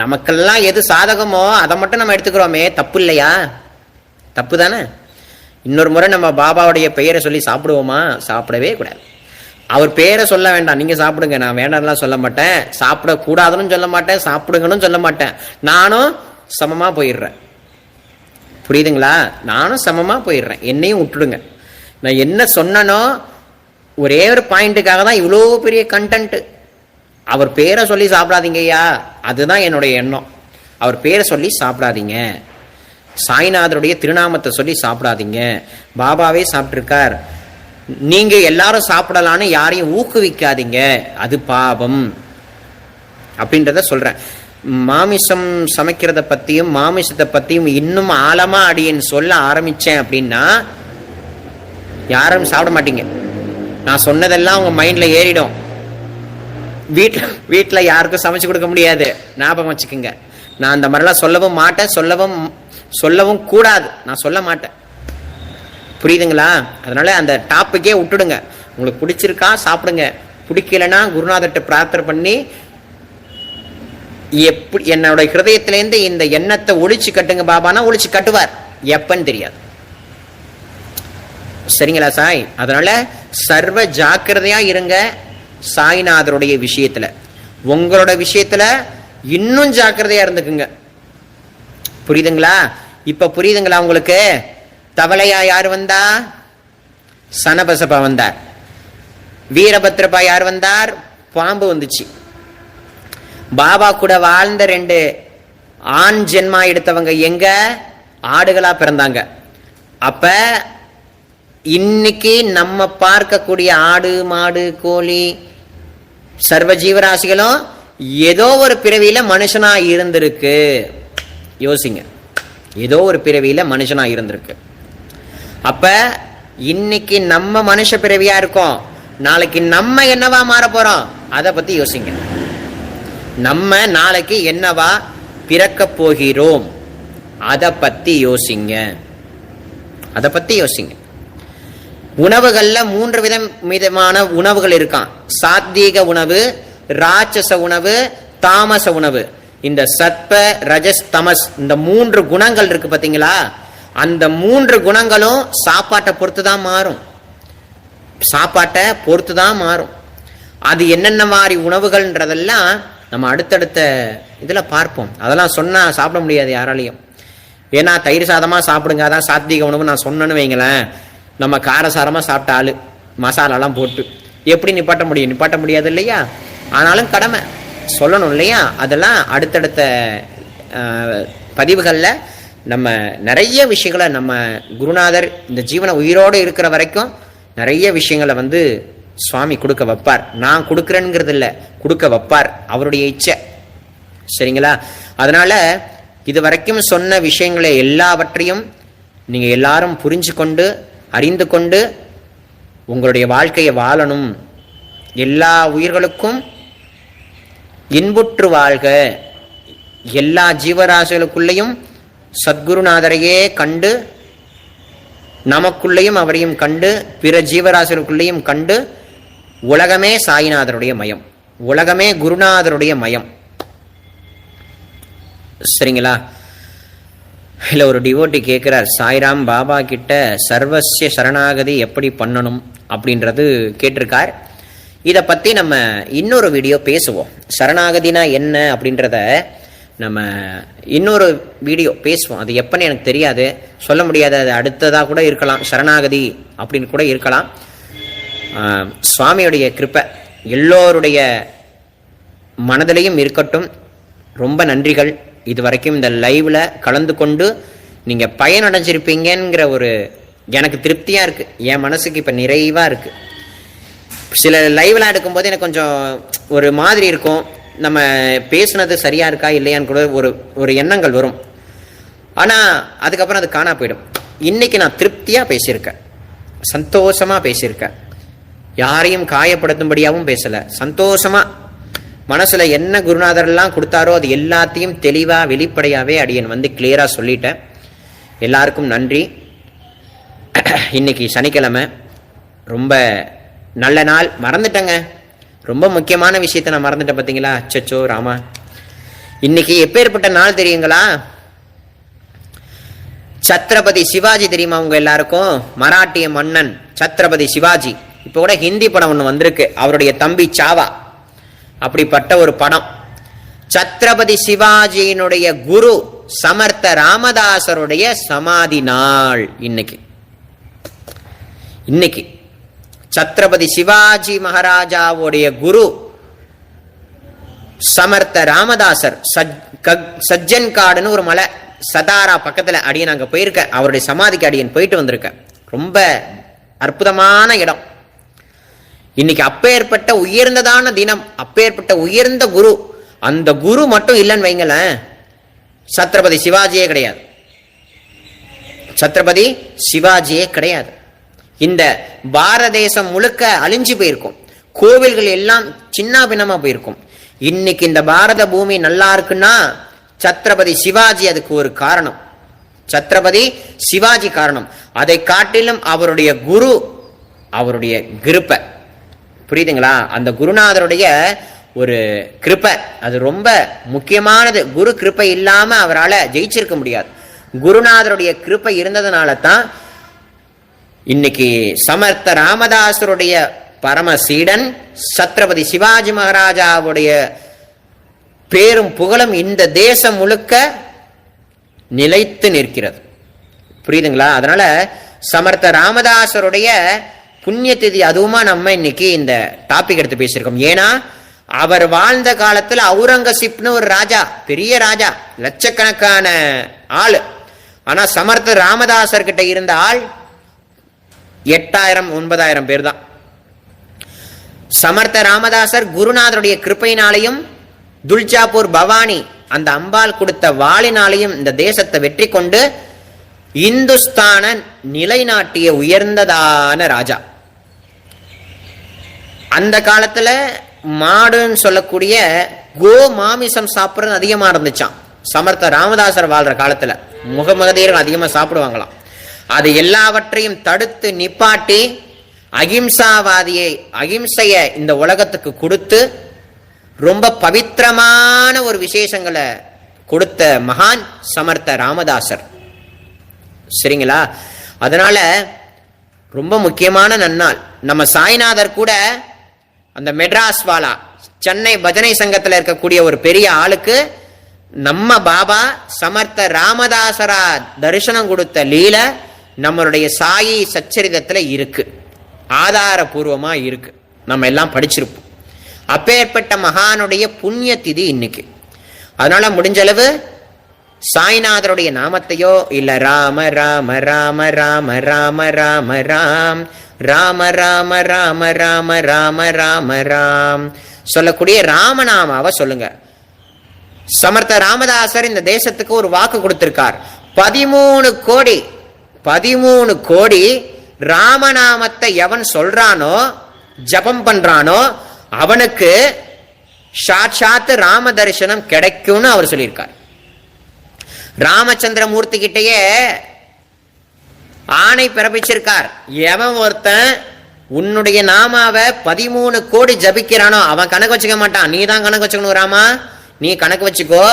நமக்கெல்லாம் எது சாதகமோ அதை மட்டும் நம்ம எடுத்துக்கிறோமே, தப்பு இல்லையா? தப்பு தானே? இன்னொரு முறை நம்ம பாபாவுடைய பெயரை சொல்லி சாப்பிடுவோமா? சாப்பிடவே கூடாது. அவர் பேரை சொல்ல வேண்டாம், நீங்க சாப்பிடுங்க, நான் வேண்டாம்லாம் சொல்ல மாட்டேன், சாப்பிடக்கூடாதுன்னு சொல்ல மாட்டேன், சாப்பிடுங்கன்னு சொல்ல மாட்டேன், நானும் சமமா போயிடுறேன். புரியுதுங்களா? நானும் சமமா போயிடுறேன், என்னையும் விட்டுடுங்க. நான் என்ன சொன்னனோ ஒரே ஒரு பாயிண்ட்டுக்காக தான் இவ்வளோ பெரிய கண்டென்ட். அவர் பேரை சொல்லி சாப்பிடாதீங்கய்யா, அதுதான் என்னுடைய எண்ணம். அவர் பேரை சொல்லி சாப்பிடாதீங்க, சாய்நாதருடைய திருநாமத்தை சொல்லி சாப்பிடாதீங்க. பாபாவே சாப்பிட்டிருக்கார், நீங்க எல்லாரும் சாப்பிடலான்னு யாரையும் ஊக்குவிக்காதீங்க, அது பாவம் அப்படின்றத சொல்றேன். மாமிசம் சமைக்கிறத பத்தியும் மாமிசத்தை பத்தியும் இன்னும் ஆழமா அடியேன்னு சொல்ல ஆரம்பிச்சேன் அப்படின்னா யாரும் சாப்பிட மாட்டீங்க. நான் சொன்னதெல்லாம் உங்க மைண்ட்ல ஏறிடும். வீட்டில் யாருக்கும் சமைச்சு கொடுக்க முடியாது, ஞாபகம் வச்சுக்கோங்க. நான் அந்த மாதிரிலாம் சொல்லவும் மாட்டேன், சொல்லவும் கூடாது, நான் சொல்ல மாட்டேன். புரியுதுங்களா? அதனால அந்த டாப்பிக்கே விட்டுடுங்க. உங்களுக்கு பிடிச்சிருக்கா சாப்பிடுங்க, பிடிக்கலன்னா குருநாதர்கிட்ட பிரார்த்தனை பண்ணி எப்படி என்னோட ஹிருதயத்திலேருந்து இந்த எண்ணத்தை ஒழிச்சு கட்டுங்க பாபானா ஒழிச்சு கட்டுவார், எப்பன்னு தெரியாது. சரிங்களா சாய்? அதனால சர்வ ஜாக்கிரதையா இருங்க சாய்நாதருடைய விஷயத்துல. உங்களோட விஷயத்துல இன்னும் ஜாக்கிரதையா இருந்துக்குங்க. புரியுதுங்களா? இப்ப புரியுதுங்களா உங்களுக்கு? தவளையா யார் வந்தா? சனபசப்பா வந்தார். வீரபத்ரப்பா யார் வந்தார்? பாம்பு வந்துச்சு. பாபா கூட வாழ்ந்த 2 ஆண் ஜென்மா எடுத்தவங்க எங்க? ஆடுகளா பிறந்தாங்க. அப்ப இன்னைக்கு நம்ம பார்க்கக்கூடிய ஆடு மாடு கோழி சர்வ ஜீவராசிகளும் ஏதோ ஒரு பிறவியில மனுஷனா இருந்திருக்கு. யோசிங்க, ஏதோ ஒரு பிறவியில மனுஷனா இருந்திருக்கு. அப்ப இன்னைக்கு நம்ம மனுஷ பிறவியா இருக்கோம், நாளைக்கு நம்ம என்னவா மாற போறோம் அதை பத்தி யோசிங்க. நம்ம நாளைக்கு என்னவா பிறக்க போகிறோம் அதை பத்தி யோசிங்க, அதை பத்தி யோசிங்க. உணவுகள்ல 3 விதமான உணவுகள் இருக்கான். சாத்வீக உணவு, ராட்சச உணவு, தாமச உணவு. இந்த சத்வ ரஜஸ் தமஸ் இந்த 3 குணங்கள் இருக்கு பாத்தீங்களா? அந்த 3 குணங்களும் சாப்பாட்டை பொறுத்து தான் மாறும், சாப்பாட்டை பொறுத்து தான் மாறும். அது என்னென்ன மாதிரி உணவுகள்ன்றதெல்லாம் நம்ம அடுத்தடுத்த இதுல பார்ப்போம். அதெல்லாம் சொன்னா சாப்பிட முடியாது யாராலையும். ஏன்னா தயிர் சாதமா சாப்பிடுங்க, அதான் சாத்வீக உணவு நான் சொன்னேன்னு வைங்களேன், நம்ம காரசாரமா சாப்பிட்ட ஆளு மசாலாலாம் போட்டு எப்படி நிப்பாட்ட முடியும்? நிப்பாட்ட முடியாது இல்லையா? ஆனாலும் கடமை சொல்லணும் இல்லையா? அதெல்லாம் அடுத்தடுத்த பதிவுகள்ல நம்ம நிறைய விஷயங்களை நம்ம குருநாதர் இந்த ஜீவனை உயிரோடு இருக்கிற வரைக்கும் நிறைய விஷயங்களை சுவாமி கொடுக்க வைப்பார். நான் கொடுக்குறேங்கிறது இல்லை, கொடுக்க வைப்பார், அவருடைய இச்சை. சரிங்களா? அதனால இது வரைக்கும் சொன்ன விஷயங்களை எல்லாவற்றையும் நீங்க எல்லாரும் புரிஞ்சு கொண்டு அறிந்து கொண்டு உங்களுடைய வாழ்க்கையை வாழணும். எல்லா உயிர்களுக்கும் இன்புற்று வாழ்க. எல்லா ஜீவராசிகளுக்குள்ளேயும் சத்குருநாதரையே கண்டு, நமக்குள்ளேயும் அவரையும் கண்டு, பிற ஜீவராசிகளுக்குள்ளேயும் கண்டு, உலகமே சாய்நாதருடைய மயம், உலகமே குருநாதருடைய மயம். சரிங்களா? இல்லை ஒரு டிவோட்டி கேட்குறார், சாய்ராம் பாபா கிட்ட சர்வசிய சரணாகதி எப்படி பண்ணணும் அப்படின்றது கேட்டிருக்கார். இதை பற்றி நம்ம இன்னொரு வீடியோ பேசுவோம். சரணாகதினா என்ன அப்படின்றத நம்ம இன்னொரு வீடியோ பேசுவோம். அது எப்பன்னு எனக்கு தெரியாது, சொல்ல முடியாது, அது அடுத்ததாக கூட இருக்கலாம், சரணாகதி அப்படின்னு கூட இருக்கலாம். சுவாமியுடைய கிருபை எல்லோருடைய மனதிலையும் இருக்கட்டும். ரொம்ப நன்றிகள். இது வரைக்கும் இந்த லைவ்ல கலந்து கொண்டு நீங்க பயனடைஞ்சிருப்பீங்கிற ஒரு எனக்கு திருப்தியா இருக்கு, என் மனசுக்கு இப்ப நிறைவா இருக்கு. சில லைவ்லாம் எடுக்கும்போது எனக்கு கொஞ்சம் ஒரு மாதிரி இருக்கும், நம்ம பேசுனது சரியா இருக்கா இல்லையான்னு கூட ஒரு எண்ணங்கள் வரும். ஆனா அதுக்கப்புறம் அது காணா போயிடும். இன்னைக்கு நான் திருப்தியா பேசியிருக்கேன், சந்தோஷமா பேசியிருக்கேன், யாரையும் காயப்படுத்தும்படியாகவும் பேசல. சந்தோஷமா மனசுல என்ன குருநாதர்லாம் கொடுத்தாரோ அது எல்லாத்தையும் தெளிவா வெளிப்படையாவே அடியன் கிளியரா சொல்லிட்டேன். எல்லாருக்கும் நன்றி. இன்னைக்கு சனிக்கிழமை, ரொம்ப நல்ல நாள். மறந்துட்டேங்க, ரொம்ப முக்கியமான விஷயத்த நான் மறந்துட்டேன் பார்த்தீங்களா? அச்சச்சோ ராமா. இன்னைக்கு எப்பேற்பட்ட நாள் தெரியுங்களா? சத்ரபதி சிவாஜி தெரியுமா உங்க எல்லாருக்கும்? மராட்டிய மன்னன் சத்ரபதி சிவாஜி இப்போ கூட ஹிந்தி படம் ஒன்று வந்திருக்கு, அவருடைய தம்பி சாவா, அப்படிப்பட்ட ஒரு படம். சத்ரபதி சிவாஜியினுடைய குரு சமர்த்த ராமதாசருடைய சமாதி நாள் இன்னைக்கு. சத்ரபதி சிவாஜி மகாராஜாவுடைய குரு சமர்த்த ராமதாசர், சஜ்ஜன் காடுன்னு ஒரு மலை, சதாரா பக்கத்துல, அடியன் அங்க போயிருக்க, அவருடைய சமாதிக்கு அடியன் போயிட்டு வந்திருக்க. ரொம்ப அற்புதமான இடம். இன்னைக்கு அப்பேற்பட்ட உயர்ந்ததான தினம், அப்பேற்பட்ட உயர்ந்த குரு, அந்த குரு மட்டும் இல்லைன்னு வைங்களேன், சத்ரபதி சிவாஜியே கிடையாது. சத்ரபதி சிவாஜியே கிடையாது. இந்த பாரத தேசம் முழுக்க அழிஞ்சு போயிருக்கும், கோவில்கள் எல்லாம் சின்ன பின்னமா போயிருக்கும். இன்னைக்கு இந்த பாரத பூமி நல்லா இருக்குன்னா சத்ரபதி சிவாஜி அதுக்கு ஒரு காரணம். சத்ரபதி சிவாஜி காரணம். அதை காட்டிலும் அவருடைய குரு, அவருடைய கிருப்பை, புரியுதுங்களா? அந்த குருநாதருடைய ஒரு கிருப்பை, அது ரொம்ப முக்கியமானது. குரு கிருப்பை இல்லாம அவரால் ஜெயிச்சிருக்க முடியாது. குருநாதருடைய கிருப்பை இருந்ததுனால தான் இன்னைக்கு சமர்த்த ராமதாசருடைய பரமசீடன் சத்ரபதி சிவாஜி மகாராஜாவுடைய பேரும் புகழும் இந்த தேசம் முழுக்க நிலைத்து நிற்கிறது. புரியுதுங்களா? அதனால சமர்த்த ராமதாசருடைய புண்ணிய திதி அதுவுமா நம்ம இன்னைக்கு இந்த டாபிக் எடுத்து பேசியிருக்கோம். ஏன்னா அவர் வாழ்ந்த காலத்துல அவுரங்கசீப்னு ஒரு ராஜா, பெரிய ராஜா, லட்சக்கணக்கான ஆளு. ஆனா சமர்த்த ராமதாசர் கிட்ட இருந்த ஆள் 8000-9000 பேர் தான். சமர்த்த ராமதாசர் குருநாதருடைய கிருப்பையினாலையும் துல்ஜாப்பூர் பவானி அந்த அம்பாள் கொடுத்த வாளினாலையும் இந்த தேசத்தை வெற்றி கொண்டு இந்துஸ்தான நிலைநாட்டிய உயர்ந்ததான ராஜா. அந்த காலத்துல மாடுன்னு சொல்லக்கூடிய கோ மாமிசம் சாப்பிட்றது அதிகமா இருந்துச்சான். சமர்த்த ராமதாசர் வாழ்ற காலத்துல முகமதியர்கள் அதிகமா சாப்பிடுவாங்களாம். அது எல்லாவற்றையும் தடுத்து நிப்பாட்டி அகிம்சைய இந்த உலகத்துக்கு கொடுத்து ரொம்ப பவித்திரமான ஒரு விசேஷங்களை கொடுத்த மகான் சமர்த்த ராமதாசர். சரிங்களா? அதனால ரொம்ப முக்கியமான நன்னாள். நம்ம சாய்நாதர் கூட அந்த மெட்ராஸ் வாலா, சென்னை பஜனை சங்கத்தில் இருக்கக்கூடிய ஒரு பெரிய ஆளுக்கு நம்ம பாபா சமர்த்த ராமதாசரா தரிசனம் கொடுத்த லீல நம்மளுடைய சாயி சச்சரிதத்துல இருக்கு, ஆதாரபூர்வமா இருக்கு, நம்ம எல்லாம் படிச்சிருப்போம். அப்பேற்பட்ட மகானுடைய புண்ணிய திதி இன்னைக்கு. அதனால முடிஞ்சளவு சாய்நாதருடைய நாமத்தையோ இல்ல ராம ராம ராம ராம ராம ராம ராம் ராம ராம ராம ராம ராம ராம ராம் சொல்லக்கூடிய ராமநாமாவை சொல்லுங்க. சமர்த்த ராமதாசர் இந்த தேசத்துக்கு ஒரு வாக்கு கொடுத்திருக்கார். 13 கோடி ராமநாமத்தை எவன் சொல்றானோ, ஜபம் பண்றானோ, அவனுக்கு சாட்சாத்து ராம தரிசனம் கிடைக்கும்னு அவர் சொல்லியிருக்கார். ராமச்சந்திர மூர்த்தி கிட்டேயே ஆணை பிறப்பிச்சிருக்கார். எவன் ஒருத்தன் உன்னுடைய நாமாவை 13 கோடி ஜபிக்கிறானோ அவன் கணக்கு வச்சுக்க மாட்டான். நீ தான் கணக்கு வச்சுக்கணும் ராமா, நீ கணக்கு வச்சுக்கோ.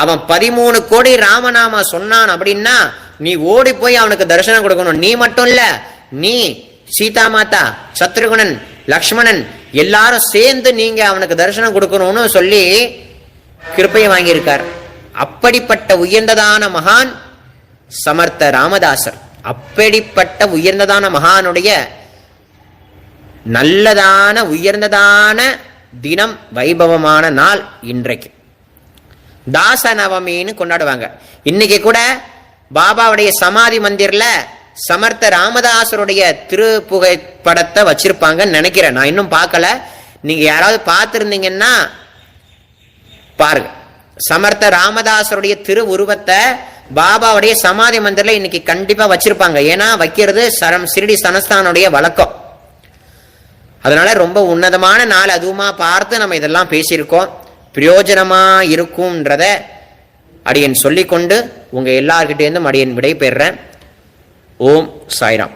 அவன் 13 கோடி ராமநாமா சொன்னான் அப்படின்னா நீ ஓடி போய் அவனுக்கு தரிசனம் கொடுக்கணும். நீ மட்டும் இல்ல, நீ சீதா மாதா, சத்ருகுணன், லக்ஷ்மணன் எல்லாரும் சேர்ந்து நீங்க அவனுக்கு தரிசனம் கொடுக்கணும்னு சொல்லி கிருபையை வாங்கியிருக்கார். அப்படிப்பட்ட உயர்ந்ததான மகான் சமர்த்த ராமதாசர். அப்படிப்பட்ட உயர்ந்ததான மகானுடைய நல்லதான உயர்ந்ததான தினம், வைபவமான நாள் இன்றைக்கு. தாச நவமின்னு கொண்டாடுவாங்க. இன்னைக்கு கூட பாபாவுடைய சமாதி மந்திர்ல சமர்த்த ராமதாசருடைய திருப்புகைப்படத்தை வச்சிருப்பாங்கன்னு நினைக்கிறேன். நான் இன்னும் பார்க்கல. நீங்க யாராவது பார்த்திருந்தீங்கன்னா பாருங்க. சமர்த்த ராமதாசருடைய திரு உருவத்தை பாபாவுடைய சமாதி மந்திரில இன்னைக்கு கண்டிப்பா வச்சிருப்பாங்க. ஏன்னா வைக்கிறது சிரடி சனஸ்தானுடைய வழக்கம். அதனால ரொம்ப உன்னதமான நாள் அதுவுமா பார்த்து நம்ம இதெல்லாம் பேசியிருக்கோம். பிரயோஜனமா இருக்கும்ன்றத அடியன் சொல்லிக்கொண்டு உங்க எல்லார்கிட்டேருந்தும் அடியன் விடை பெறுறேன். ஓம் சாய்ராம்.